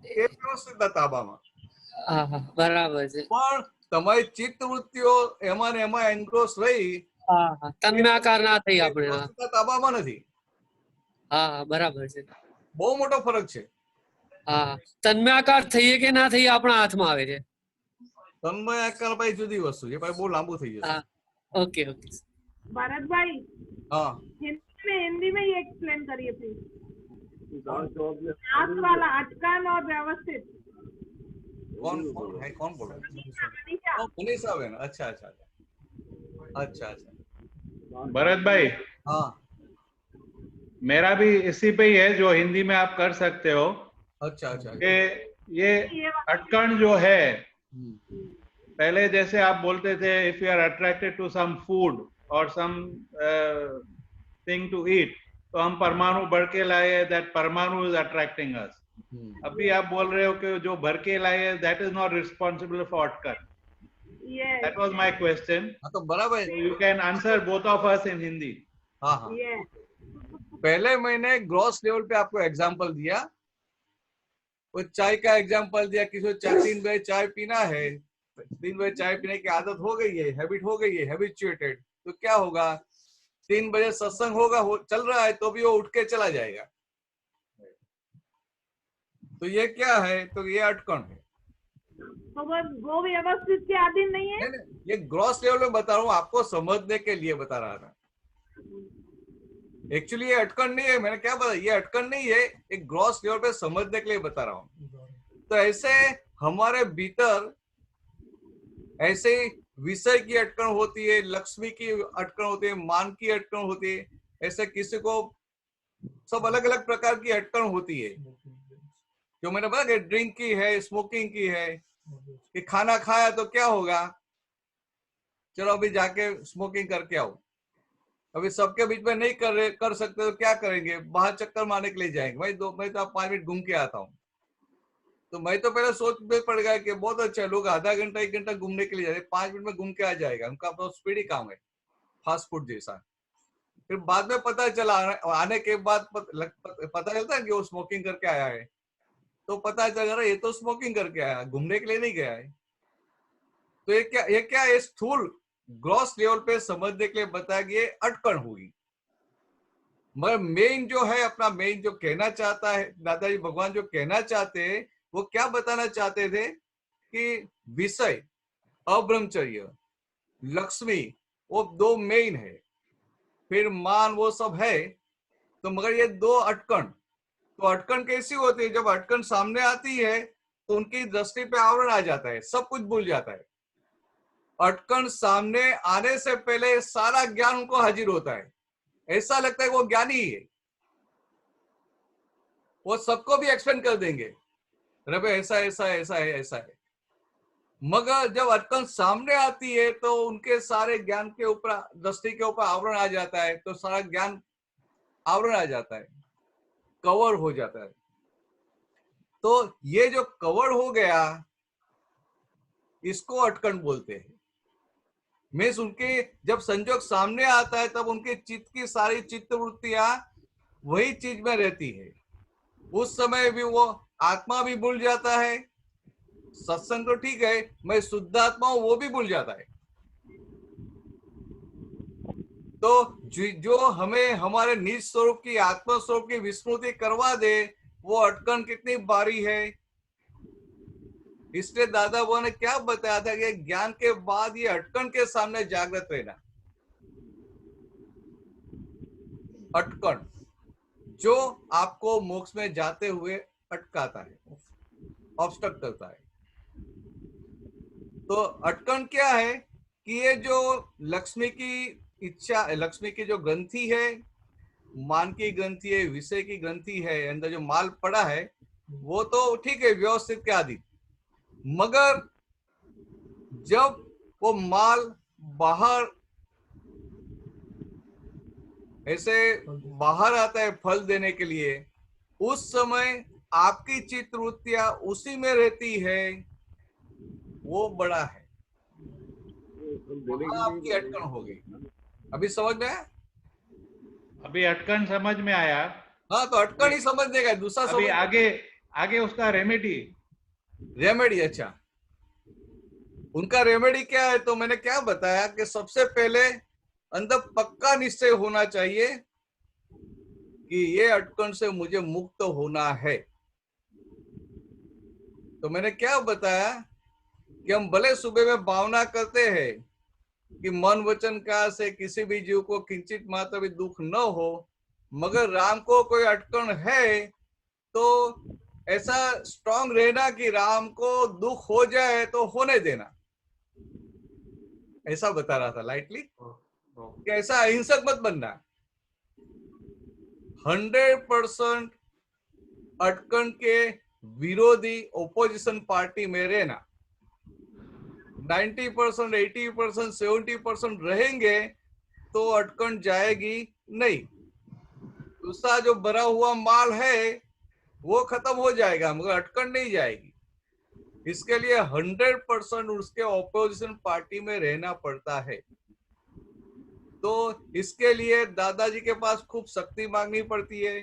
એ વ્યવસ્થિતના તાબામાં.
હા હા, બરાબર છે.
પણ તમારી ચિત્ત વૃત્તિઓ એમાં ને એમાં એન્ગ્રોસ રહી,
હા હા, તન્માકાર ના થઈ આપણે. હા
વ્યવસ્થિતના તાબામાં નથી.
હા હા, બરાબર છે.
બહુ મોટો ફરક છે.
હા, તન્માકાર થઈએ કે ના થઈએ આપણા હાથમાં આવે છે.
તન્મય આકાર ભાઈ જુદી વસ્તુ છે ભાઈ, બહુ લાંબુ થઈ જશે.
હા, ઓકે ઓકે.
भरत भाई,
हाँ,
हिंदी में ही एक्सप्लेन करिए प्लीज. आस वाला अटकन और व्यवस्थित.
कौन कौन है, कौन बोल रहा है?
मनीषा.
ओ, मनीषा बहन, अच्छा अच्छा अच्छा अच्छा.
भरत भाई,
हाँ,
मेरा भी इसी पे ही है जो हिंदी में आप कर सकते हो
अच्छा अच्छा.
कि ये अटकन जो है,
हम्म,
पहले जैसे आप बोलते थे if you are attracted to some food और सम थिंग टू ईट, तो हम परमाणु बढ़ के लाए, दैट परमाणु इज अट्रैक्टिंग अस. अभी आप बोल रहे हो कि जो भर के लाए that is not responsible for अटकन.
Yes.
That was my question.
हाँ तो बराबर है.
You can answer both of us in Hindi.
हाँ हाँ.
Yes.
पहले मैंने ग्रॉस लेवल पे आपको एग्जांपल दिया, वो चाय का एग्जांपल दिया, किसी को 3 बजे चाय पीना है, 3 बजे चाय पीने की आदत हो गई है, हैबिट हो गई है, हैबिचुएटेड, तो क्या होगा, 3 बजे सत्संग होगा, चल रहा है तो भी वो उठ के चला जाएगा। तो ये क्या है, तो ये अटकन है।
तो वो व्यवस्थित के अधीन नहीं है।
नहीं, ये ग्रॉस लेवल में बता रहा हूँ, आपको समझने के लिए बता रहा था। एक्चुअली ये अटकन नहीं है, मैंने क्या बताया, ये अटकन नहीं है, एक ग्रॉस लेवल पे समझने के लिए बता रहा हूँ। तो ऐसे हमारे भीतर ऐसे विषय की अटकन होती है, लक्ष्मी की अटकन होती है, मान की अटकन होती है, ऐसे किसी को सब अलग अलग प्रकार की अटकन होती है। जो मैंने बताया कि ड्रिंक की है, स्मोकिंग की है, कि खाना खाया तो क्या होगा, चलो अभी जाके स्मोकिंग करके आओ, अभी सबके बीच में नहीं कर सकते तो क्या करेंगे, बाहर चक्कर मारने के लिए जाएंगे, भाई मैं तो 5 मिनट घूम के आता हूँ। तो मैं तो पहले सोच में पड़ गया कि बहुत अच्छा है, लोग आधा घंटा 1 घंटा घूमने के लिए जाते, 5 मिनट में घूम के आ जाएगा, उनका बहुत स्पीडी काम है, फास्ट फूड जैसा। फिर बाद में पता चला, आने के बाद पता चलता है कि वो स्मोकिंग करके आया है, तो पता चल रहा है ये तो स्मोकिंग करके आया, घूमने के लिए नहीं गया है। तो ये क्या है, स्थूल ग्रॉस लेवल पे समझने के लिए बताया कि ये अटकन हुई। मगर मेन जो है, अपना मेन जो कहना चाहता है दादाजी भगवान, जो कहना चाहते हैं वो क्या बताना चाहते थे कि विषय, अब्रह्मचर्य, लक्ष्मी, वो 2 मेन है, फिर मान वो सब है, तो मगर ये 2 अटकन। तो अटकन कैसी होती है, जब अटकन सामने आती है तो उनकी दृष्टि पे आवरण आ जाता है, सब कुछ भूल जाता है। अटकन सामने आने से पहले सारा ज्ञान उनको हाजिर होता है, ऐसा लगता है वो ज्ञानी ही है, वो सबको भी एक्सप्लेन कर देंगे, अरे भाई ऐसा ऐसा ऐसा है ऐसा है। मगर जब अटकन सामने आती है तो उनके सारे ज्ञान के ऊपर, दृष्टि के ऊपर आवरण आ जाता है, तो सारा ज्ञान आवरण आ जाता है, कवर हो जाता है। तो ये जो कवर हो गया, इसको अटकन बोलते हैं। मीन्स उनके जब संजोग सामने आता है तब उनके चित्त की सारी चित्त वृत्तियां वही चीज में रहती है, उस समय भी वो आत्मा भी भूल जाता है, सत्संग तो ठीक है, मैं शुद्ध आत्मा हूं वो भी भूल जाता है। तो जो हमें हमारे निज स्वरूप की, आत्मा स्वरूप की विस्मृति करवा दे, वो अटकन कितनी भारी है। इसलिए दादा बुआ ने क्या बताया था कि ज्ञान के बाद ये अटकन के सामने जागृत रहना। अटकन जो आपको मोक्ष में जाते हुए अटकाता है, ऑब्स्ट्रक्ट करता है। तो अटकन क्या है कि ये जो लक्ष्मी की इच्छा, लक्ष्मी की जो ग्रंथि है, मान की ग्रंथि है, विषय की ग्रंथि है, अंदर जो माल पड़ा है वो तो ठीक है व्यवस्थित के अधीन, मगर जब वो माल बाहर ऐसे बाहर आता है फल देने के लिए, उस समय आपकी चित्तवृत्तियां उसी में रहती है, वो बड़ा है, आपकी अटकन हो गई। अभी समझ में आया?
अभी अटकन समझ में आया।
हाँ, तो अटकन ही समझ देगा, दूसरा
अभी
समझ।
आगे उसका रेमेडी।
अच्छा, उनका रेमेडी क्या है, तो मैंने क्या बताया कि सबसे पहले अंदर पक्का निश्चय होना चाहिए कि ये अटकन से मुझे मुक्त होना है। तो मैंने क्या बताया कि हम भले सुबह में भावना करते हैं कि मन वचन का से किसी भी जीव को किंचित मात्र भी दुख न हो, मगर राम को कोई अटकन है तो ऐसा स्ट्रांग रहना कि राम को दुख हो जाए तो होने देना, ऐसा बता रहा था लाइटली, कि ऐसा अहिंसक मत बनना। 100% अटकन के विरोधी ओपोजिशन पार्टी में रहना। 90%, 80%, 70% रहेंगे तो अटकन जाएगी नहीं। दूसरा जो भरा हुआ माल है वो खत्म हो जाएगा, मगर अटकन नहीं जाएगी। इसके लिए 100% उसके ऑपोजिशन पार्टी में रहना पड़ता है। तो इसके लिए दादाजी के पास खूब शक्ति मांगनी पड़ती है,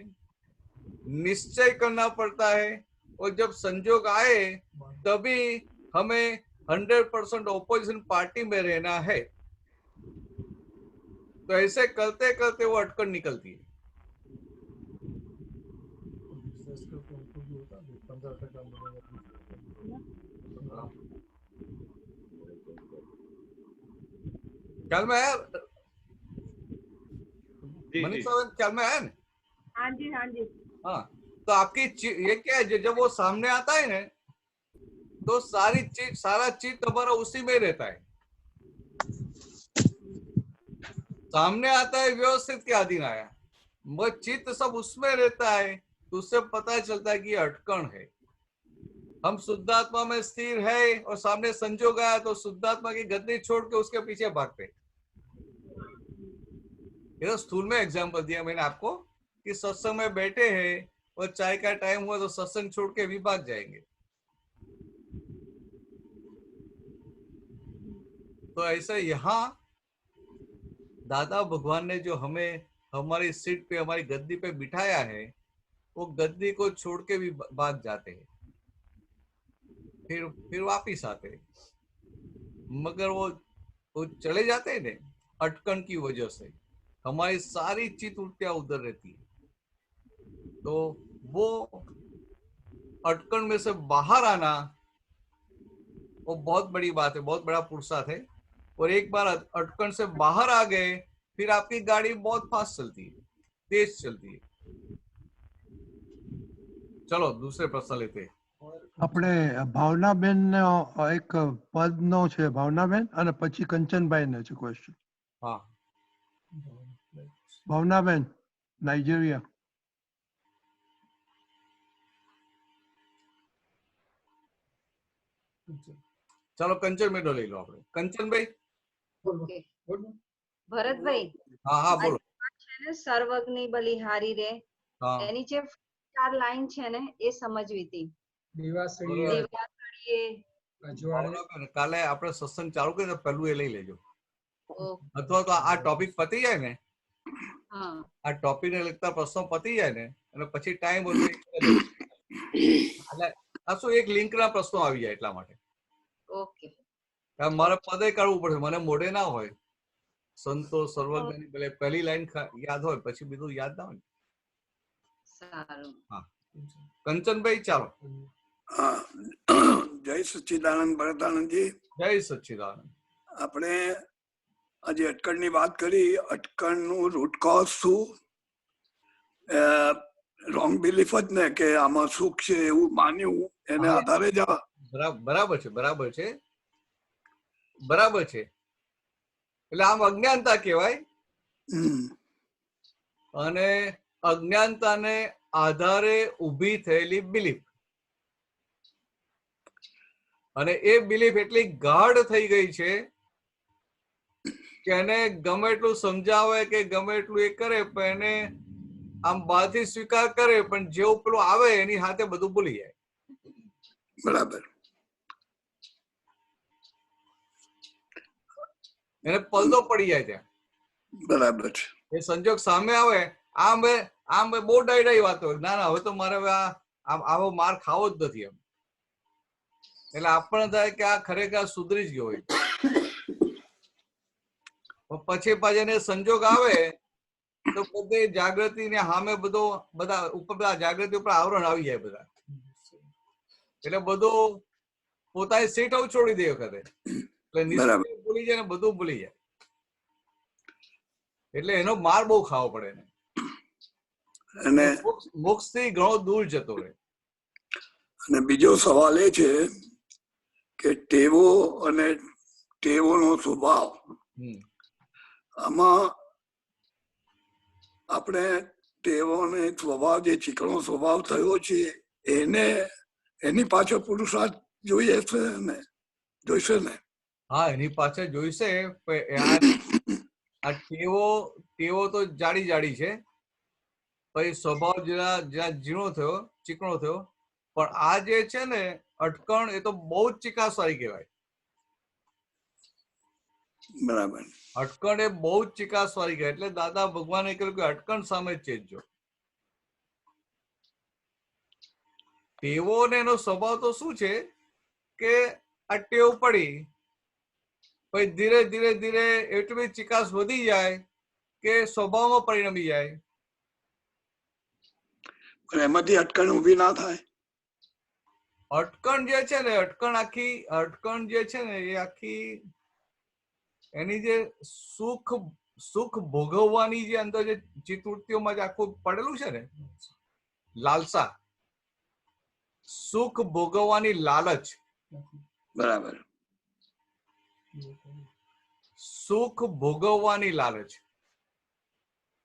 निश्चय करना पड़ता है, और जब संजोग आए तभी हमें 100% ऑपोजिशन पार्टी में रहना है। तो ऐसे करते करते वो अटकन निकलती है।
बिजनेस का तो उनको भी होता है 15% मिलेगा।
ख्याल में आया
जी जी
मनीष साहब, ख्याल में आया ना?
हाँ जी हाँ जी।
हाँ, तो आपकी ये क्या है, जब वो सामने आता है ना तो सारा चीज हमारा उसी में रहता है। सामने आता है व्यवस्थित के अधीन आया, वो चित्त सब उसमें रहता है, तो उससे पता चलता है कि ये अटकण है। हम शुद्धात्मा में स्थिर है और सामने संजोग आया तो शुद्धात्मा की गद्दी छोड़ के उसके पीछे भागते। ये तो स्थूल में एग्जाम्पल दिया मैंने आपको कि सत्संग में बैठे हैं और चाय का टाइम हुआ तो सत्संग छोड़ के भी भाग जाएंगे। तो ऐसे यहाँ दादा भगवान ने जो हमें हमारी सीट पे, हमारी गद्दी पे बिठाया है, वो गद्दी को छोड़ के भी भाग जाते हैं, फिर वापिस आते हैं। मगर वो चले जाते हैं ने अटकन की वजह से, हमारी सारी चीज उल्टिया उधर रहती है। तो वो अटकन में से बाहर आना वो बहुत बड़ी बात है, बहुत बड़ा पुरुषार्थ है। और एक बार अटकन से बाहर आ गए फिर आपकी गाड़ी बहुत फास्ट चलती है, तेज चलती है। चलो दूसरे प्रश्न लेते हैं।
આપણે ભાવનાબેન ને એક પદ નો છે, ભાવનાબેન, અને પછી કંચનભાઈ ને છે ક્વેશ્ચન.
हाँ,
ભાવનાબેન, નાઇજીરિયા.
चलो कंचन में ले लो આપણે કંચન ભાઈ.
ઓકે.
ભરતભાઈ,
હા હા બોલો.
છે ને સર્વજ્ઞ બલિહારી રે,
હા
એની જે 4 લાઈન છે ને એ સમજવી હતી.
બરોબર.
દેવાસળીએ
ભાવનાબેન, કાલે આપણે સત્સંગ ચાલુ કરીએ તો પહેલું એ લઈ લેજો,
ઓકે.
અથવા તો આ ટોપિક પતી જાય ને,
હા
આ ટોપિક ને લગતા પ્રશ્નો પતી જાય ને અને પછી ટાઈમ હોય તો એટલે આ શું એક લિંક ના પ્રશ્નો આવી જાય એટલા માટે.
ઓકે.
કારણ મારે પદે કાઢવું પડે, મને મોઢે ના હોય. સંતો સર્વજ્ઞની ભલે પહેલી લાઈન યાદ હોય પછી બીજું યાદ ના હોય.
સારું.
હા કંચનભાઈ ચાલો.
જય સચ્ચિદાનંદ ભરતાનંદજી.
જય સચ્ચિદાનંદ.
આપણે આજે અટકણની વાત કરી. અટકણનું રૂટ કોઝ શું? રોંગ બિલીફ જ ને કે આમાં સુખ છે એવું માન્યું, એને આધારે જ
બરાબર છે, બરાબર છે, બરાબર છે. એટલે આમ અજ્ઞાનતા કહેવાય. અને અજ્ઞાનતાને આધારે ઊભી થયેલી બિલીફ, અને એ બિલીફ એટલી ગાઢ થઈ ગઈ છે કે એને ગમે એટલું સમજાવે કે ગમે એટલું એ કરે પણ એને આમ બહારથી સ્વીકાર કરે પણ જેવું પેલું આવે એની સાથે બધું ભૂલી જાય.
બરાબર.
એને પલદો પડી જાય ત્યાં.
બરાબર છે.
એ સંજોગ સામે આવે, આમ બહુ ડાઈ વાતો, ના ના હવે તો મારે આવો માર ખાવો જ નથી એમ. એટલે આપણને થાય કે આ ખરેખર સુધરી જ ગયો હોય. પછી પાછા એને સંજોગ આવે તો બધી જાગૃતિ ને સામે બધા ઉપર જાગૃતિ ઉપર આવરણ આવી જાય બધા. એટલે બધું પોતાની સીટ છોડી દે વખતે, એટલે નિશ્ચય ભૂલી જાય ને બધું ભૂલી જાય. એટલે એનો માર બહુ ખાવો પડે ને, અને મોક્ષ થી ઘણો દૂર જતો રહે.
અને બીજો સવાલ એ છે કે ટેવો અને ટેવોનો સ્વભાવ, આમાં આપણે ટેવોને સ્વભાવ જે ચીકણો સ્વભાવ થયો છે એની પાછળ પુરુષાર્થ જોઈએ છે ને, જોઈશે ને?
હા, એની પાછળ જોઈશે. આ ટેવો તો જાડી જાડી છે, પછી સ્વભાવ જ્યાં ઝીણો થયો, ચીકણો થયો. પણ આ જે છે ને અટકણ, એ તો બહુ જ ચીકાસ વાળી કહેવાય.
બરાબર.
અટકણ એ બહુ જ ચિકાસ વાળી ગયા, એટલે દાદા ભગવાને કહ્યું કે અટકણ સામે ચેતજો. ટેવો ને એનો સ્વભાવ તો શું છે કે આ ટેવ પડી પછી ધીરે ધીરે ધીરે એટલી ચિકાસ વધી જાય કે સ્વભાવમાં પરિણમી જાય.
પણ એમાંથી અટકણ ઊભી ના થાય.
અટકણ જે છે ને, અટકણ જે છે ને એ આખી એની જે સુખ ભોગવવાની જે અંદર જે ચિત્તવૃત્તિઓમાં જે આખું પડેલું છે ને, લાલસા, સુખ ભોગવવાની લાલચ,
બરાબર.
સુખ ભોગવવાની લાલચ,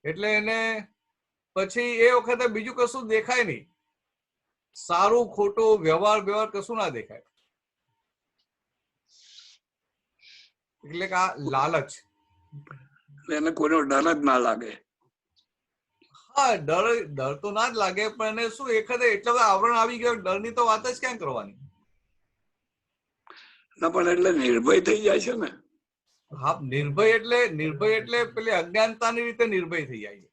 એટલે એને પછી એ વખતે બીજું કશું દેખાય નહીં, સારું ખોટું વ્યવહાર કશું ના દેખાય. એટલે કે આ લાલચ,
એને કોઈનો ડર જ ના લાગે.
હા ડર તો ના જ લાગે, પણ એને શું એખાદે એટલા બધા આવરણ આવી ગયો, ડરની તો વાત જ ક્યાં કરવાની.
ના પણ એટલે નિર્ભય થઈ જાય છે ને.
હા, નિર્ભય એટલે પેલી અજ્ઞાનતાની રીતે નિર્ભય થઈ જાય છે.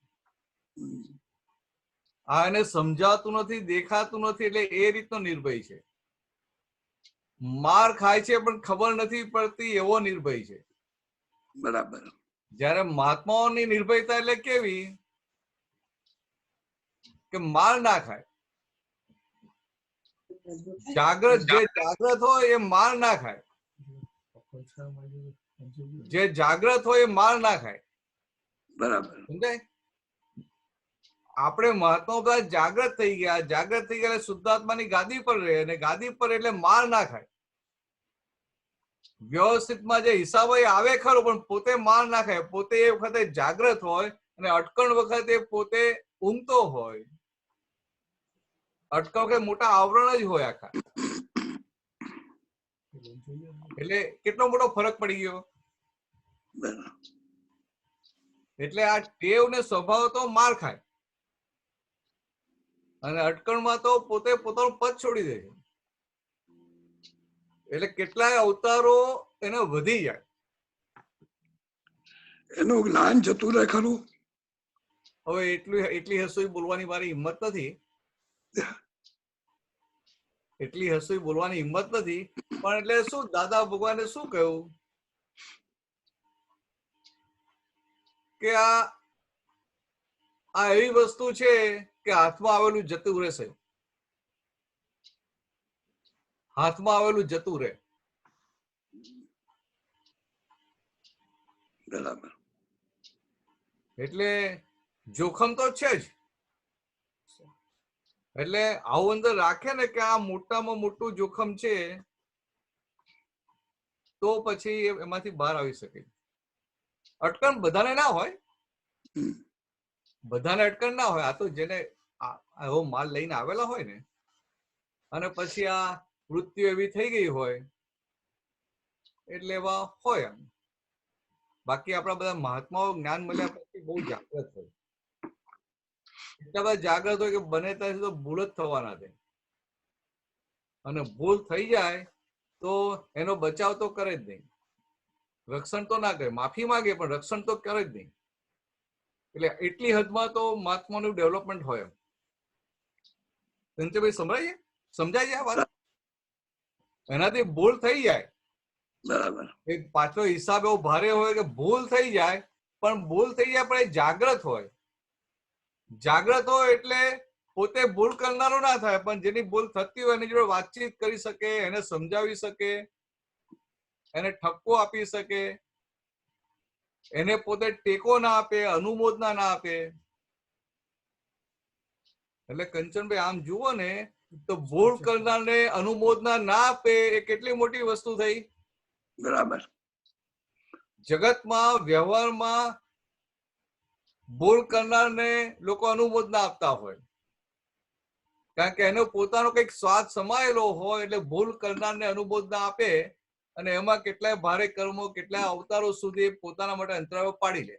આ એને સમજાતું નથી, દેખાતું નથી, એટલે એ રીતનો નિર્ભય છે. માર ખાય છે પણ ખબર નથી પડતી એવો નિર્ભય છે.
બરાબર.
જયારે મહાત્માઓની નિર્ભયતા એટલે કેવી કે માર ના ખાય, જાગ્રત હોય એ માર ના ખાય, જે જાગ્રત હોય એ માર ના ખાય.
બરાબર.
સમજાય? આપણે મહાત્મા બધા જાગ્રત થઈ ગયા શુદ્ધાત્માની ગાદી પર રહે, અને ગાદી પર એટલે માર ના ખાય. વ્યવસ્થિતમાં જે હિસાબ આવે ખરો, પણ પોતે માર ના ખાય. પોતે એ વખતે જાગ્રત હોય અને અટકણ વખતે પોતે ઊંઘતો હોય. અટકણ વખતે મોટા આવરણ જ હોય આખા. એટલે કેટલો મોટો ફરક પડી ગયો. એટલે આ ટેવ ને સ્વભાવ તો માર ખાય, અને અટકણમાં તો પોતે પોતાનું પદ છોડી દે છે. એટલે કેટલાય અવતારો એને વધી જાય.
એનું જ્ઞાન જતું રહે ખરું.
હવે એટલી હસોઈ બોલવાની મારી હિંમત નથી, પણ એટલે શું દાદા ભગવાને શું કહ્યું કે આ એવી વસ્તુ છે કે હાથમાં આવેલું જતું રહેશે, હાથમાં આવેલું જતું રહે.
બરાબર.
એટલે જોખમ તો છે જ. એટલે આવું અંદર રાખે ને કે આ મોટામાં મોટું જોખમ છે, તો પછી એમાંથી બહાર આવી શકે. અટકણ બધાને ના હોય, બધાને અટકણ ના હોય. આ તો જેને એવો માલ લઈને આવેલા હોય ને, અને પછી આ વૃત્તિઓ એવી થઈ ગઈ હોય, એટલે એવા હોય. એમ બાકી આપણા બધા મહાત્માઓ જ્ઞાન મળ્યા પછી બહુ જાગ્રત હોય, એટલા બધા જાગ્રત હોય કે બને ત્યાં તો ભૂલ જ થવાના છે. અને ભૂલ થઈ જાય તો એનો બચાવ તો કરે જ નહીં, રક્ષણ તો ના કરે. માફી માંગે પણ રક્ષણ તો કરે જ નહીં. એટલે એટલી હદમાં તો મહાત્માનું ડેવલપમેન્ટ હોય. સમજાય છે આ વાત? એનાથી ભૂલ થઈ જાય,
બરાબર.
એક પાછો હિસાબ એવો ભારે હોય કે ભૂલ થઈ જાય, પણ એ જાગ્રત હોય. જાગ્રત હોય એટલે પોતે ભૂલ કરનારો ના થાય, પણ જેની ભૂલ થતી હોય એની જોડે વાતચીત કરી શકે, એને સમજાવી શકે, એને ઠપકો આપી શકે, એને પોતે ટેકો ના આપે, અનુમોદના ના આપે. એટલે કંચનભાઈ આમ જુઓ ને તો ભૂલ કરનારને અનુમોદના ના આપે એ કેટલી મોટી વસ્તુ થઈ.
બરાબર.
જગતમાં વ્યવહારમાં ભૂલ કરનારને લોકો અનુમોદના આપતા હોય, કારણ કે એનો પોતાનો કઈક સ્વાદ સમાયેલો હોય, એટલે ભૂલ કરનારને અનુમોદના આપે, અને એમાં કેટલાય ભારે કર્મો, કેટલાય અવતારો સુધી પોતાના માટે અંતરાયો પાડી લે.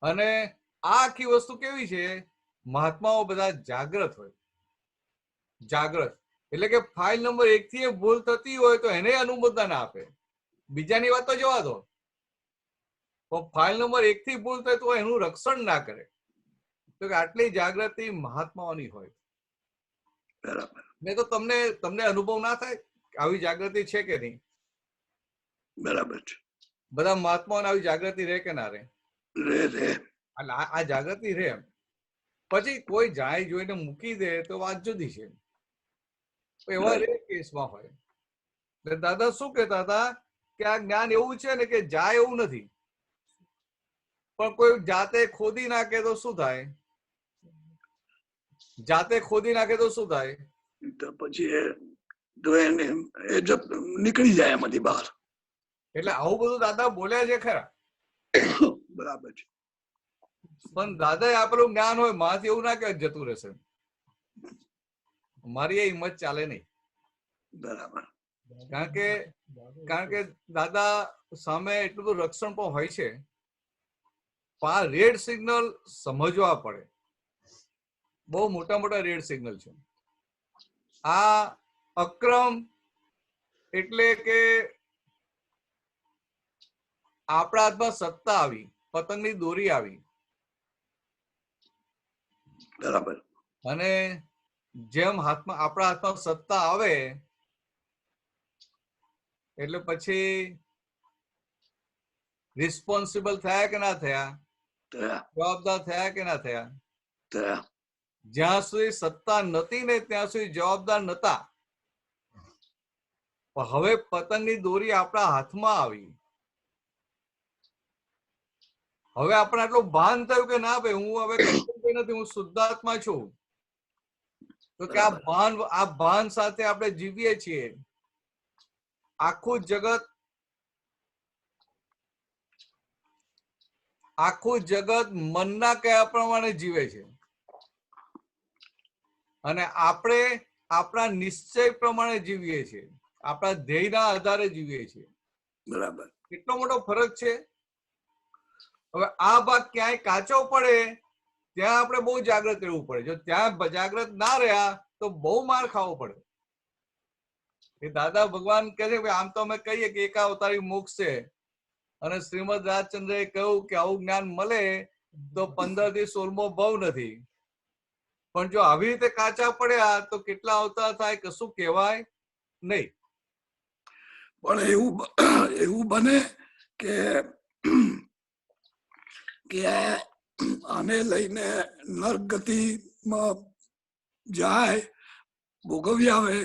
અને આ આખી વસ્તુ કેવી છે, મહાત્માઓ બધા જાગ્રત હોય. જાગ્રત એટલે કે ફાઇલ નંબર 1 થી ભૂલ થતી હોય તો એને અનુમોદના ના આપે, બીજાની વાત તો જવા દો, પણ ફાઇલ નંબર 1 થી ભૂલ થાય તો એનું રક્ષણ ના કરે. તો કે આટલી જાગૃતિ મહાત્માઓની હોય.
બરાબર
નહીં તો તમને અનુભવ ના થાય આવી જાગૃતિ છે કે નહીં?
બરાબર છે.
બધા મહાત્માઓને આવી જાગૃતિ રહે કે ના રહે?
રે
એટલે આ જાગૃતિ રહે. પછી કોઈ જાય જોઈને મૂકી દે તો વાત જુદી છે. એવા રે કેસમાં હોય. એટલે દાદા શું કહેતા હતા કે આ જ્ઞાન એવું છે ને કે જાય એવું નથી, પણ કોઈ જાતે ખોદી નાખે તો શું થાય? જાતે ખોદી નાખે તો શું થાય?
તો પછી એ નીકળી જાય એમાંથી બહાર.
એટલે આવું બધું દાદા બોલ્યા છે ખરા.
બરાબર છે.
પણ દાદાએ આપેલું જ્ઞાન હોય માથી એવું ના કે જતું રહેશે. મારી એ હિંમત ચાલે નહીં.
બરાબર.
કારણ કે દાદા સામે એટલું બધું રક્ષણ પણ હોય છે. આ રેડ સિગ્નલ સમજવા પડે. બહુ મોટા મોટા રેડ સિગ્નલ છે. આ અક્રમ એટલે કે આપણા હાથમાં સત્તા આવી, પતંગની દોરી આવી.
બરાબર.
અને જેમ આપણા હાથમાં સત્તા આવે એટલે પછી રિસ્પોન્સિબલ થયા કે ના થયા? જવાબદાર થયા કે ના થયા? જ્યાં સુધી સત્તા નથી ને ત્યાં સુધી જવાબદાર નતા. હવે પતંગની દોરી આપણા હાથમાં આવી. હવે આપણે આટલું ભાન થયું કે ના ભાઈ હું હવે કઈ નથી, હું શુદ્ધાત્મા છું. તો કે આ ભાન સાથે આપણે જીવીએ છીએ. આખું જગત મનના કયા પ્રમાણે જીવે છે અને આપણે આપણા નિશ્ચય પ્રમાણે જીવીએ છીએ, આપણા ધ્યેયના આધારે જીવીએ છીએ.
બરાબર.
કેટલો મોટો ફરક છે. હવે આ ભાગ ક્યાંય કાચો પડે ત્યાં આપણે બહુ જાગૃત રહેવું પડે. જો ત્યાં જાગૃત ના રહ્યા તો બહુ માર ખાવો પડે. એ દાદા ભગવાન કહે છે આમ તો અમે કહીએ કે એકાવતારી મોક્ષ છે, અને શ્રીમદ રાજચંદ્રએ કહ્યું કે આવું જ્ઞાન મળે તો 15 થી 16મો ભવ નથી. પણ જો આવી રીતે કાચા પડ્યા તો કેટલા અવતાર થાય કશું કહેવાય નહીં.
પણ એવું બને કે આને લઈને નર્ક ગતિમાં જાય, ભોગવી આવે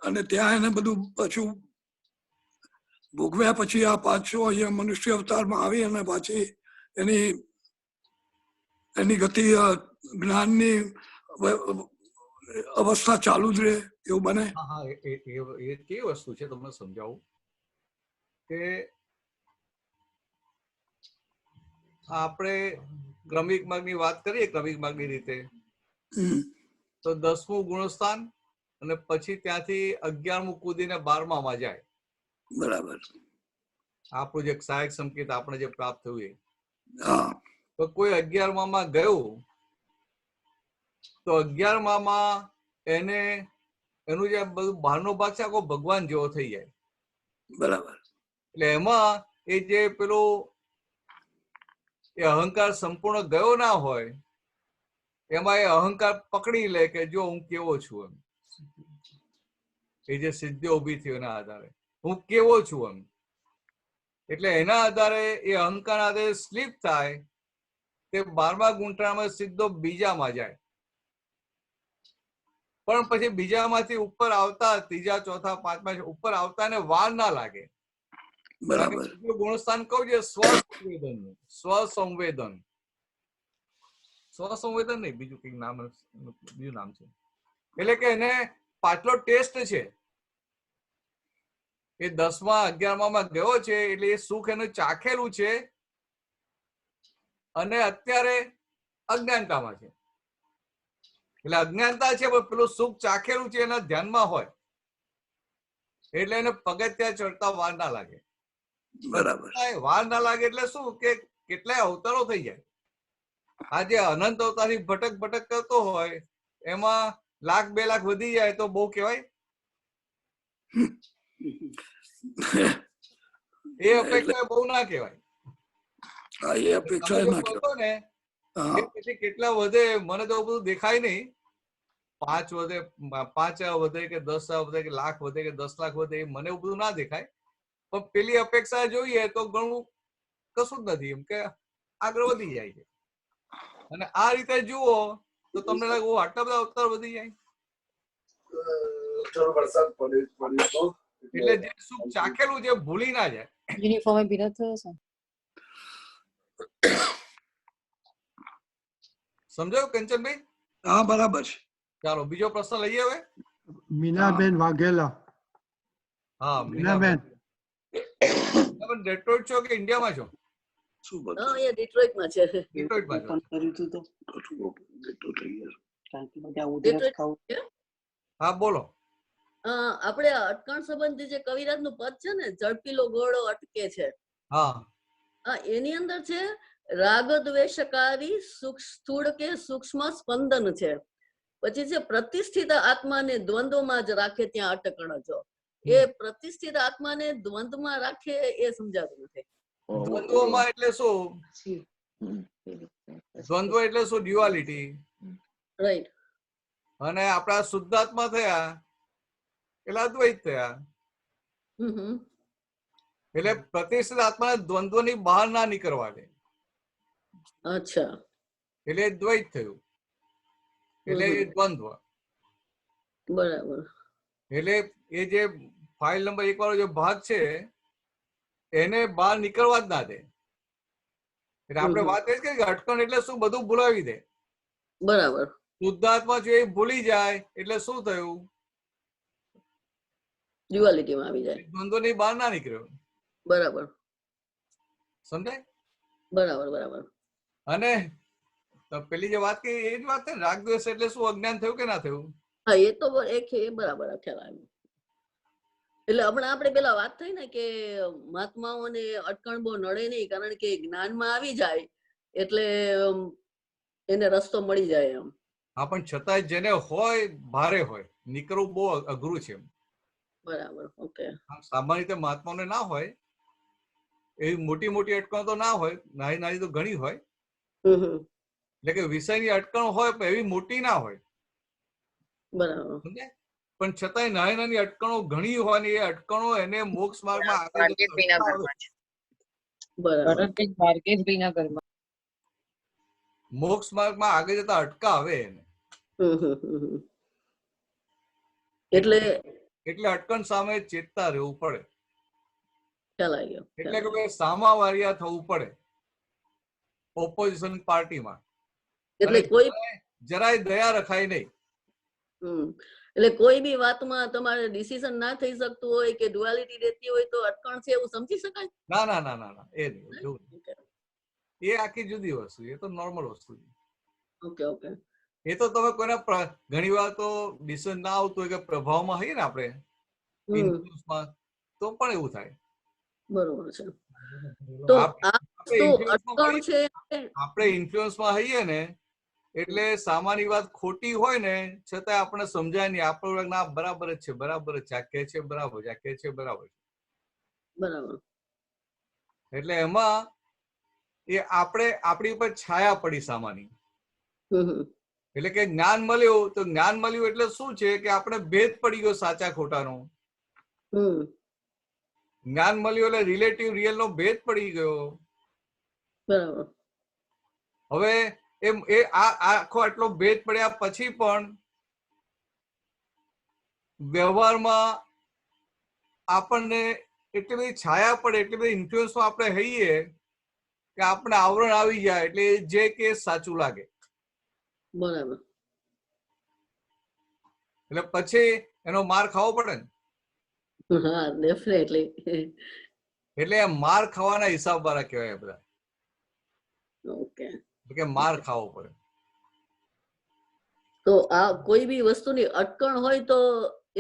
અને ત્યાં એને બધું પાછું ભોગવ્યા પછી આ પાછો અહીંયા મનુષ્ય અવતારમાં આવી અને પાછી એની ગતિ જ્ઞાનની અવસ્થા ચાલુ જ રહે, એવું બને?
હા, એ કેવી વસ્તુ છે તમને સમજાવું કે આપણે ક્રમિક માર્ગની વાત કરીએ. ક્રમિક માર્ગની રીતે તો 10મું ગુણસ્થાન અને પછી ત્યાંથી 11મું કૂદીને 12માં જાય.
બરાબર.
આપણું જે સહાયક સંકેત આપણે જે પ્રાપ્ત થયું એ તો કોઈ 11માં ગયું તો 11માં એનું જે બધું બહારનો ભાગ છે આખો ભગવાન જેવો થઈ જાય.
બરાબર.
એટલે એમાં એ જે પેલું એ અહંકાર સંપૂર્ણ ગયો ના હોય એમાં એ અહંકાર પકડી લે કે જો હું કેવો છું. એ જે સિદ્ધિ ઉભી થઈ એના આધારે હું કેવો છું એમ. એટલે એના આધારે એ અહંકાર આધારે સ્લીપ થાય તે 12મા ગુંઠાણામાં સીધો બીજામાં જાય. પણ પછી બીજામાંથી ઉપર આવતા 3જા 4થા 5મા ઉપર આવતા ને વાર ના લાગે.
બરાબર.
ગુણસ્થાન કહું છે સ્વસંવેદન. સ્વસંવેદન નહીં, બીજું કઈક બીજું નામ છે. એટલે કે એને પાછલો ટેસ્ટ છે. એ 10મા 11માં ગયો છે એટલે એ સુખ એનું ચાખેલું છે અને અત્યારે અજ્ઞાનતામાં છે. એટલે અજ્ઞાનતા છે પણ પેલું સુખ ચાખેલું છે એના ધ્યાનમાં હોય એટલે એને પગથિયા ચડતા વાર ના લાગે.
બરાબર.
વાર ના લાગે એટલે શું કે કેટલાય અવતારો થઈ જાય. આજે અનંત અવતારથી ભટક કરતો હોય એમાં 1,00,000 2 લાખ વધી જાય તો બહુ કહેવાય? એ અપેક્ષા બહુ ના કહેવાય.
હા, એ અપેક્ષા
તમે
ના
જે કહો
કહેવાય.
ને
હા,
એ પછી કેટલા વધે મને તો બધું દેખાય નહીં. 5 વધે, 5 વધે કે 10 વધે કે લાખ વધે કે 10 લાખ વધે એ મને એવું બધું ના દેખાય. પણ પેલી અપેક્ષા જોઈએ તો ઘણું કશું જ નથી, એમ કે આગળ વધી જાય છે. અને આ રીતે જુઓ તો તમને લાગે ઓ આટલા બધા અવતાર વધી જાય. એટલે જે સુખ ચાખેલું છે ભૂલી ના જાય.
યુનિફોર્મ ભીનો થયો છે.
સમજાયું કંચનભાઈ?
હા, બરાબર છે.
ચાલો બીજો પ્રશ્ન લઈએ હવે.
મીનાબેન વાઘેલા.
હા,
મીનાબેન.
તમે ડેટ્રોઇટ છો કે ઇન્ડિયામાં છો?
શું
હા,
બતાવું?
અહીંયા ડિટ્રોઇટમાં છે.
ડેટ્રોઇટમાં છો.
ડિટ્રોઇટ છે.
હા, બોલો.
આપણે અટકણ સંબંધી જે કવિરાજનું પદ છે ને, ઝડપીલો ઘોડો અટકે છે,
હા,
એની અંદર છે રાગ દ્વેષકારી સ્થૂળ કે સૂક્ષ્મ સ્પંદન છે. પછી છે પ્રતિષ્ઠિત આત્માને દ્વંદ્વમાં જ રાખે ત્યાં અટકણ જો. એ પ્રતિષ્ઠિત આત્માને દ્વંદ્વમાં રાખે એ સમજાતું નથી.
દ્વંદ્વમાં એટલે શું? દ્વંદ્વ એટલે શું? ડ્યુઆલિટી.
રાઈટ.
અને આપણા શુદ્ધાત્મા થયા એટલે અદ્વૈત થયા. એટલે પ્રતિષ્ઠિત આત્માને દ્વંદ્વની બહાર ના નીકળવા દે.
અચ્છા.
એટલે દ્વૈત થયું. એટલે એ દ્વંદ્વ.
બરાબર.
એટલે એ જે ફાઇલ નંબર 1 વાળો જે ભાગ છે એને બહાર નીકળવા જ ના દે. એટલે આપણે વાત એ જ કે અટકણ એટલે શું? બધું ભૂલાવી દે.
બરાબર.
શુદ્ધાત્મા જો એ ભૂલી જાય એટલે શું થયું?
ડ્યુઆલિટીમાં આવી જાય.
દ્વંદ્વની બહાર ના નીકળ્યો.
બરાબર.
સમજાય?
બરાબર બરાબર.
અને પેલી જે વાત કરી એ જ વાત છે. રાગ દ્વેષ એટલે શું? અજ્ઞાન થયું કે ના થયું?
હા, એ તો બરાબર ખ્યાલ આવ્યો. એટલે હમણાં આપણે પેલા વાત થઈ ને કે મહાત્માઓને અટકણ બહુ નડે નહીં, કારણ કે જ્ઞાનમાં આવી જાય એટલે એને રસ્તો મળી જાય એમ.
હા, પણ છતાંય જેને હોય ભારે હોય, નીકળવું બહુ અઘરું છે.
બરાબર. ઓકે.
સામાન્ય રીતે મહાત્માઓને ના હોય, એવી મોટી મોટી અટકણો તો ના હોય, નાની નાની તો ઘણી હોય. એટલે કે વિષયની અટકણ હોય પણ એવી મોટી ના હોય.
બરાબર.
પણ છતાંય નાની નાની અટકણો ઘણી હોય ને એ અટકણો એને મોક્ષ માર્ગમાં મોક્ષ માર્ગમાં આગળ જતા અટકાવે એને. એટલે અટકણ સામે ચેતતા રહેવું પડે. એટલે કે સામાવારિયા થવું પડે ઓપોઝિશન પાર્ટીમાં.
એટલે કોઈ
જરાય દયા રખાય નહીં.
એટલે કોઈ બી વાતમાં તમારે ડિસિઝન ના થઈ શકતું હોય કે ડ્યુઆલિટી રહેતી હોય તો અટકણ છે એવું સમજી શકાય?
ના ના ના ના ના, એ નહીં. એ આખી જુદી વસ્તુ, એ તો નોર્મલ વસ્તુ છે.
Okay okay.
એ તો તમે કોઈના ઘણી વાર તો ડિસિઝન ના આવતું હોય કે પ્રભાવમાં હઈએ ને આપણે ઇન્ફ્લુઅન્સમાં, તો પણ એવું થાય.
બરોબર છે. તો અટકણ છે
આપણે ઇન્ફ્લુઅન્સમાં હઈએ ને એટલે સામાન્ય વાત ખોટી હોય ને છતાં આપણે સમજાય નહીં. આપણું ના બરાબર જ છે, બરાબર જ છે, આ કે છે બરાબર છે, આ કે છે બરાબર છે.
બરાબર.
એટલે એમાં એ આપણી ઉપર છાયા પડી સામાની. એટલે કે જ્ઞાન મળ્યું તો જ્ઞાન મળ્યું એટલે શું છે કે આપણે ભેદ પડી ગયો સાચા ખોટાનો. જ્ઞાન મળ્યું એટલે રિલેટિવ રિયલ નો ભેદ પડી ગયો.
બરાબર.
હવે એ આખો આટલો ભેદ પડ્યા પછી પણ વ્યવહારમાં આપણને એટલી બધી છાયા પડે, એટલી બધી ઇન્ફ્લુઅન્સમાં આપણે હઈએ કે આપણે આવરણ આવી જાય એટલે જે કે સાચું લાગે.
બરાબર.
એટલે પછી એનો માર ખાવો પડે ને.
હા, ડેફિનેટલી.
એટલે માર ખાવાના હિસાબ વાળા કહેવાય બધા.
ઓકે.
કે માર ખાવો પડે.
તો આ કોઈ બી વસ્તુની અટકણ હોય તો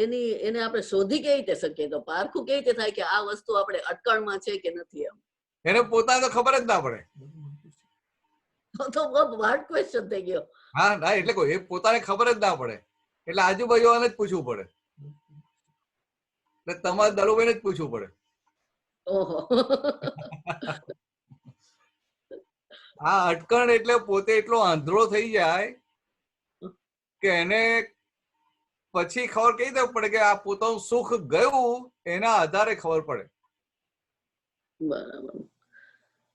એને આપણે શોધી કેવી રીતે શકીએ? તો પારખું કેવી રીતે થાય કે આ વસ્તુ આપણે અટકણમાં છે કે નથી? એમ
એને પોતાને તો ખબર જ ના પડે.
તો બહુ હાર્ડ ક્વેશ્ચન થઈ ગયો.
હા ના, એટલે એ પોતાને ખબર જ ના પડે એટલે આજુબાજુવાળાને જ પૂછવું પડે. એટલે તમારે દલુભાઈને જ પૂછવું પડે.
ઓહો
આ અટકણ એટલે પોતે એટલો આંધળો થઈ જાય કે એને પછી ખબર કઈ રીતે પડે કે આ પોતાનું સુખ ગયું એના આધારે ખબર પડે.
બરાબર.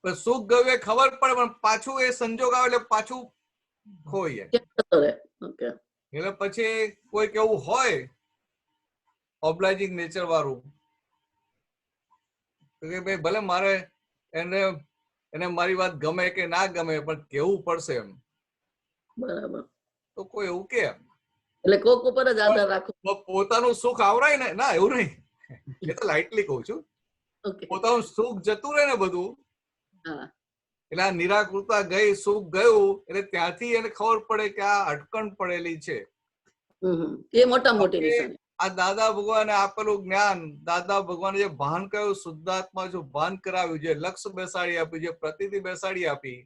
પણ સુખ ગયું એ ખબર પડે પણ પાછું એ સંજોગ આવે એટલે પાછું ખોઈ જાય.
ઓકે.
એટલે પછી કોઈક એવું હોય ઓબ્લાઇજિંગ નેચર વાળું કે ભાઈ ભલે મારે એને મારી વાત ગમે કે ના ગમે પણ કેવું પડશે એમ.
બરાબર.
તો કોઈ એવું કે
એટલે કોક ઉપર જ આધાર રાખો.
પોતાનું સુખ આવરાય ને, ના એવું નહીં, એ તો લાઇટલી કહું છું. પોતાનું સુખ જતું રહે ને બધું, એટલે આ નિરાકૃતા ગઈ, સુખ ગયું, એટલે ત્યાંથી એને ખબર પડે કે આ અટકણ પડેલી છે.
એ મોટા મોટી નિશાની.
આ દાદા ભગવાને આપેલું જ્ઞાન, દાદા ભગવાને જે ભાન કર્યું, શુદ્ધાત્મા જો ભાન કરાવ્યું, જે લક્ષ્ય બેસાડી આપ્યું, જે પ્રતિતિ બેસાડી આપી,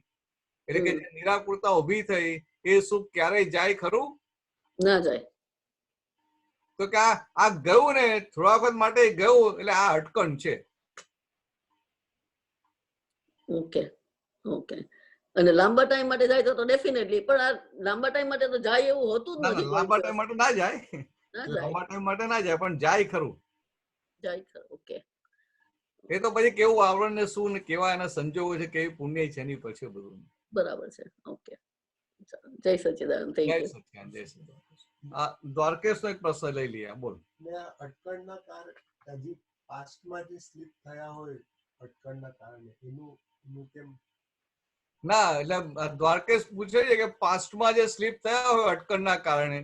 એટલે કે જે નિરાકૃતા ઉભી થઈ, એ સુખ ક્યારેય જાય ખરું?
ના જાય.
તો કે આ ગયું ને થોડા વખત માટે ગયું, એટલે આ અટકણ છે.
Okay okay. અને લાંબા ટાઈમ માટે જાય તો ડેફિનેટલી, પણ આ લાંબા ટાઈમ માટે તો જાય એવું હોતું જ નથી.
લાંબા ટાઈમ માટે ના જાય, લાંબા ટાઈમ માટે ના જાય, પણ જાય ખરું.
જાય ખરું. ઓકે.
એ તો પછી કેવું આવરણ ને શું ને કેવા એના સંજોગો છે, કેવી પુણ્ય છે, એની પછી બધું.
બરાબર છે. ઓકે. જય સચ્ચિદાનંદ. Thank you.
જય સચ્ચિદાનંદ. જય સચ્ચિદાનંદ. આ દ્વારકેશ નો એક પ્રશ્ન લઈ લઈએ. બોલ.
અટકણના કારણે હજી પાસ્ટમાં જે સ્લીપ થયા હોય અટકણના કારણે એનું કેમ?
ના, એટલે દ્વારકેશ પૂછે છે કે પાસ્ટમાં જે સ્લીપ થયા હોય અટકણના કારણે,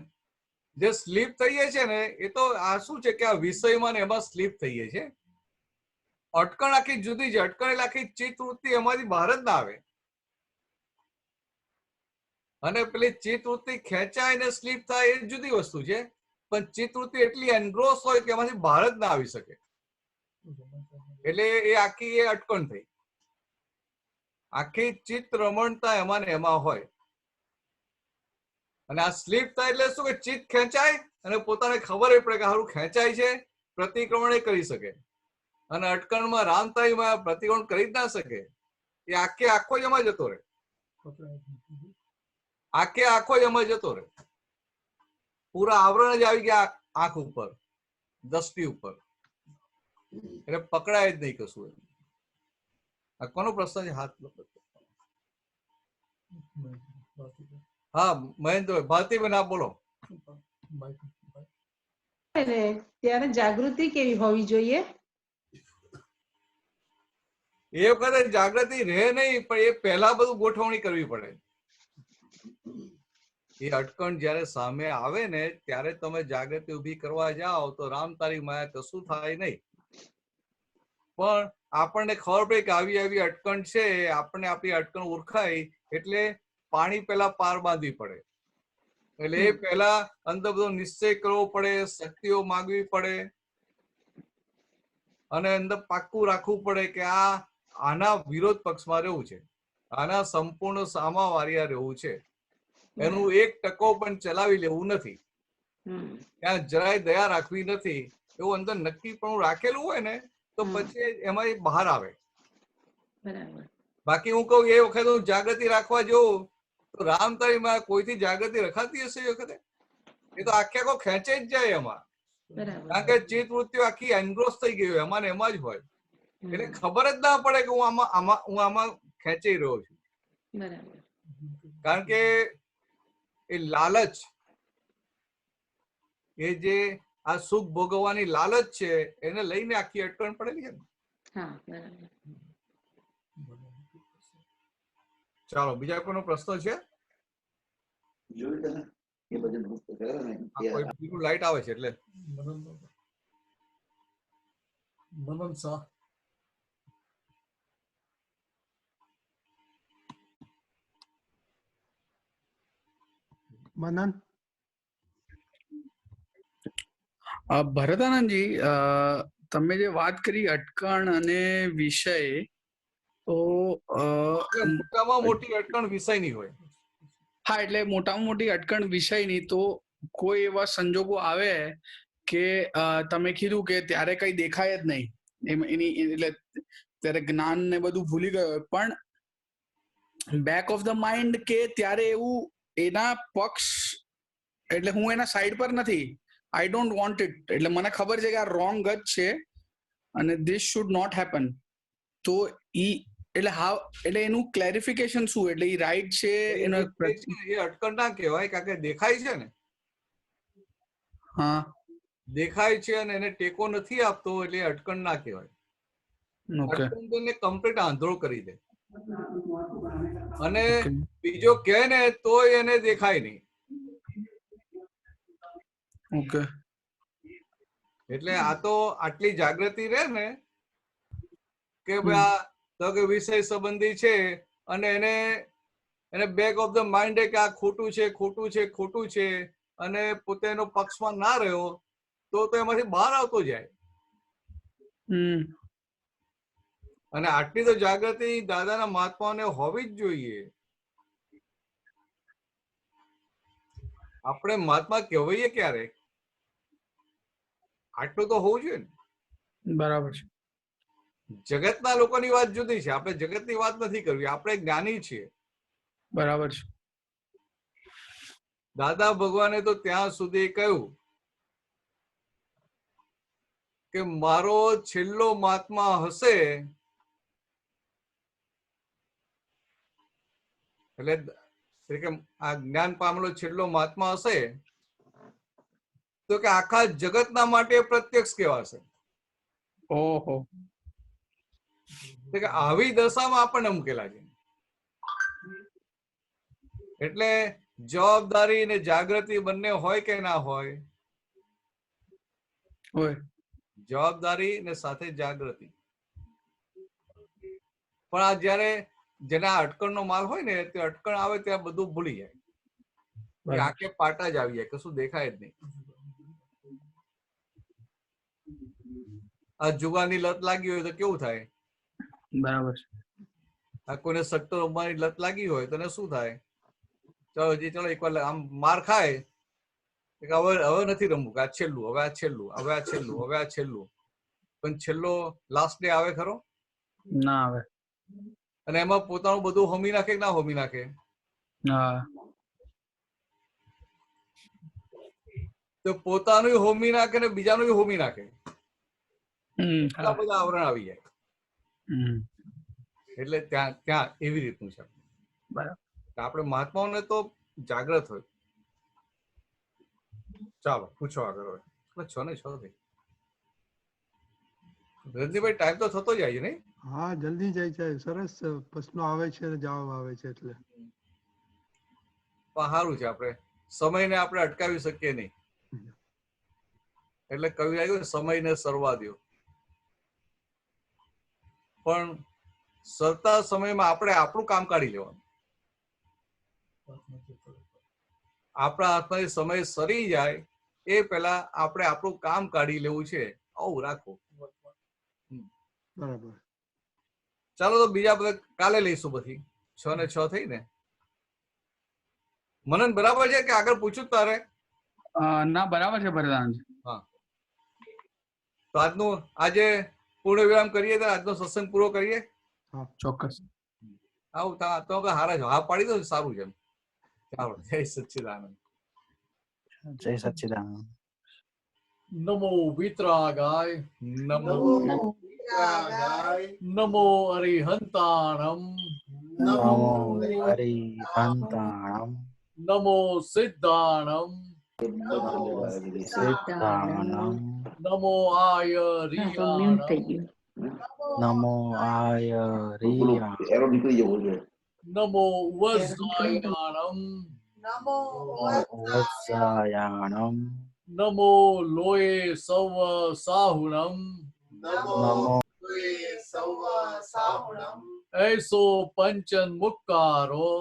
જે સ્લીપ થઈએ છે ને, એ તો આ શું છે કે આ વિષયમાં ને એમાં સ્લીપ થઈએ છે. અટકણ આખી જુદી છે. અટકણ એટલે આખી ચિત્તવૃત્તિ એમાંથી બહાર જ ના આવે. અને પેલી ચિત્તવૃત્તિ ખેંચાય ને સ્લીપ થાય એ જુદી વસ્તુ છે. પણ ચિત્તવૃત્તિ એટલી એનગ્રોસ હોય કે એમાંથી બહાર જ ના આવી શકે, એટલે એ આખી એ અટકણ થઈ. આખી ચિત્ત રમણતા એમાં ને એમાં હોય. અને આ સ્લીપ થાય એટલે શું કે ચિત્ત ખેંચાય અને પોતાને ખબર પડે કે હારું ખેંચાય છે, પ્રતિક્રમણ એ કરી શકે. અને અટકણમાં રામતાઈમાં પ્રતિક્રમણ કરી જ ના શકે. એ આખે આખો જ એમાં જતો રહે, આખે આખો જ એમાં જતો રહે. પૂરા આવરણ જ આવી ગયા આંખ ઉપર, દ્રષ્ટિ ઉપર, એટલે પકડાય જ નહીં કશું. આ કોનો પ્રશ્ન છે? હાથ. હા મહેન્દ્રભાઈ. ભારતીબેન આપ બોલો.
ત્યારે જાગૃતિ કેવી હોવી જોઈએ?
એ વખતે જાગૃતિ રહે નહીં, પણ એ પહેલા બધું ગોઠવણી કરવી પડે. એ અટકણ જયારે સામે આવે ને ત્યારે તમે જાગૃતિ ઉભી કરવા જાઓ તો રામ તારી માયા કશું થાય નહીં. પણ આપણને ખબર પડે કે આવી આવી અટકણ છે, આપણને આપણી અટકણ ઓળખાય એટલે પાણી પેલા પાર બાંધવી પડે. એટલે એ પહેલા અંદર બધો નિશ્ચય કરવો પડે, શક્તિઓ માંગવી પડે, અને અંદર પાક્કું રાખવું પડે કે આના વિરોધ પક્ષમાં રહેવું છે, આના સંપૂર્ણ સામાવારિયા રહેવું છે. એનું 1% પણ ચલાવી લેવું નથી, ત્યાં જરાય દયા રાખવી નથી. એવું અંદર નક્કી પણ રાખેલું હોય ને તો પછી એમાં બહાર આવે. બાકી હું કહું એ વખતે હું જાગૃતિ રાખવા જઉં તો રામ તારીમાં કોઈથી જાગૃતિ રખાતી હશે એ વખતે? એ તો આખે આખો ખેંચે જ જાય એમાં, કારણ કે ચિત્ત વૃત્તિઓ આખી એનગ્રોસ થઈ ગઈ હોય, એમાં ને એમાં જ હોય. એટલે ખબર જ ના પડે કે હું આમાં ખેંચાઈ રહ્યો છું. કારણ કે એ લાલચ, એ જે આ સુખ ભોગવવાની લાલચ છે, એને લઈને આખી અટકણ પડેલી છે. ચાલો બીજા કોઈનો પ્રશ્ન છે? લાઈટ આવે છે એટલે
મનન શાહ.
મનન.
ભરતાનંદજી, તમે જે વાત કરી અટકણ અને વિષય, તો
મોટામાં મોટી અટકણ વિષયની હોય.
હા, એટલે મોટામાં મોટી અટકણ વિષયની. તો કોઈ એવા સંજોગો આવે કે તમે કીધું કે ત્યારે કઈ દેખાય જ નહીં, એની એટલે ત્યારે જ્ઞાન ને બધું ભૂલી ગયો હોય, પણ બેક ઓફ ધ માઇન્ડ કે ત્યારે એવું એના પક્ષ એટલે હું એના સાઈડ પર નથી. I don't want it. એટલે મને ખબર છે કે આ રોંગ જ છે અને ધીસ શુડ નોટ હેપન. તો ઈ એટલે હાવ એટલે એનું ક્લેરિફિકેશન શું? એટલે ઈ રાઈટ છે એનો
એ અટકણ ના કહેવાય, કારણ કે દેખાય છે ને,
હા
દેખાય છે અને એને ટેકો નથી આપતો એટલે એ અટકણ ના કહેવાય.
ઓકે
અટકણ તો એને કમ્પ્લીટ આંધળો કરી દે અને બીજો કહે ને તો એને દેખાય નહીં.
ઓકે
એટલે આ તો આટલી જાગૃતિ રહે ને કે ભાઈ આ તો કે વિષય સંબંધી છે અને એને બેક ઓફ ધ માઇન્ડ કે આ ખોટું છે ખોટું છે ખોટું છે અને પોતે એનો પક્ષમાં ના રહ્યો તો એમાંથી બહાર આવતો જાય. અને આટલી તો જાગૃતિ દાદાના મહાત્માઓને હોવી જ જોઈએ. આપણે મહાત્મા કહેવાઈએ ક્યારે? આટલું તો હોવું જોઈએ ને.
બરાબર છે.
જગતના લોકોની વાત જુદી છે, આપણે જગતની વાત નથી કરવી, આપણે જ્ઞાની છીએ.
બરાબર છે.
દાદા ભગવાને તો ત્યાં સુધી કહ્યું કે મારો છેલ્લો મહાત્મા હશે એટલે કે આ જ્ઞાન પામેલો છેલ્લો મહાત્મા હશે તો કે આખા જગતના માટે પ્રત્યક્ષ કહેવાશે.
ઓહો.
કે આવી દશામાં આપણને મૂકેલા છે. એટલે જવાબદારી ને જાગૃતિ બંને હોય કે ના હોય?
હોય.
જવાબદારી ને સાથે જાગૃતિ. પણ આ જયારે જેના અટકણનો માલ હોય ને તે અટકણ આવે ત્યાં બધું ભૂલી જાય, આંખે પાટા જ આવી જાય, કશું દેખાય જ નહીં. આ જુગારની લત લાગી હોય તો કેવું થાય?
બરાબર.
આ કોઈને સટ્ટો રમવાની લત લાગી હોય તો શું થાય? ચલો ચલો એકવાર આમ માર ખાય હવે નથી રમવું, આ છેલ્લું, હવે આ છેલ્લું, હવે આ છેલ્લું, હવે આ છેલ્લું. પણ છેલ્લો લાસ્ટ ડે આવે ખરો?
ના આવે.
અને એમાં પોતાનું બધું હોમી નાખે કે ના હોમી નાખે? તો પોતાનું હોમી નાખે ને બીજાનું હોમી નાખે, એટલા બધા આવરણ આવી જાય. એટલે ત્યાં એવી રીતનું છે. આપણે મહાત્માઓને તો જાગ્રત હોય. ચાલો પૂછો આગળ. હોય 6 ને 6 થઈ. રંજીભાઈ ટાઈમ તો થતો જાય છે નહીં?
હા જલ્દી જાય છે. સરસ પ્રશ્નો આવે છે અને જવાબ આવે છે એટલે
સારું છે. આપણે સમયને આપણે અટકાવી શકીએ નહીં. એટલે કવિ આવ્યું સમયને સરવા દો. પણ સરતા સમયમાં આપણે આપણું કામ કાઢી લેવાનું. આપણા હાથમાં સમય સરી જાય એ પહેલા આપણે આપણું કામ કાઢી લેવું છે. આવું રાખો.
બરાબર.
ચાલો તો બીજા બધા કાલે લઈશું. પછી 6 ને 6 થઈ ને. મનન બરાબર છે કે આગળ પૂછું તારે?
ના બરાબર છે પ્રધાન.
હા તો આજનું આજે પૂર્ણ વિરામ કરીએ તો આજનો સત્સંગ પૂરો કરીએ.
ચોક્કસ.
આવું તો હારા છો. હા પાડી દો સારું છે. ચાલો જય સચ્ચિદાનંદ.
જય સચ્ચિદાનંદ.
નમો વિતરાગાય, નમો નમો અરિહંતાણમ,
નમો હરિહંતાણમ,
નમો સિદ્ધાણમ,
સિદ્ધાણમ,
નમો આય રિયાણમ,
નમો આય રિયાણમ,
નમો વજ્રાયણમ,
નમો વજ્રાયણમ,
નમો લોય સવ સાહુણમ,
નમો
એસો પંચન મુક્કારો,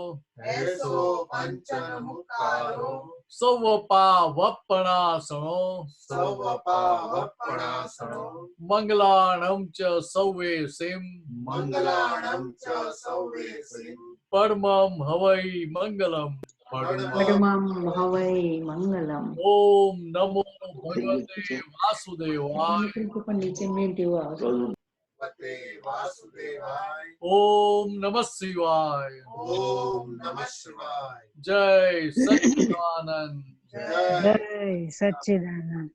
સવપા વપણાસણો, મંગલાણમ ચ સૌવે સિમ, પરમમ હવૈ મંગલમ.
परमं हवै मंगलम।
ओम नमो भगवते वासुदेवाय।
ऊपर नीचे म्यूट हुआ।
भगवते वासुदेवाय।
ओम नमः शिवाय।
ओम नमः शिवाय।
जय सच्चिदानंद।
जय
जय सच्चिदानंद।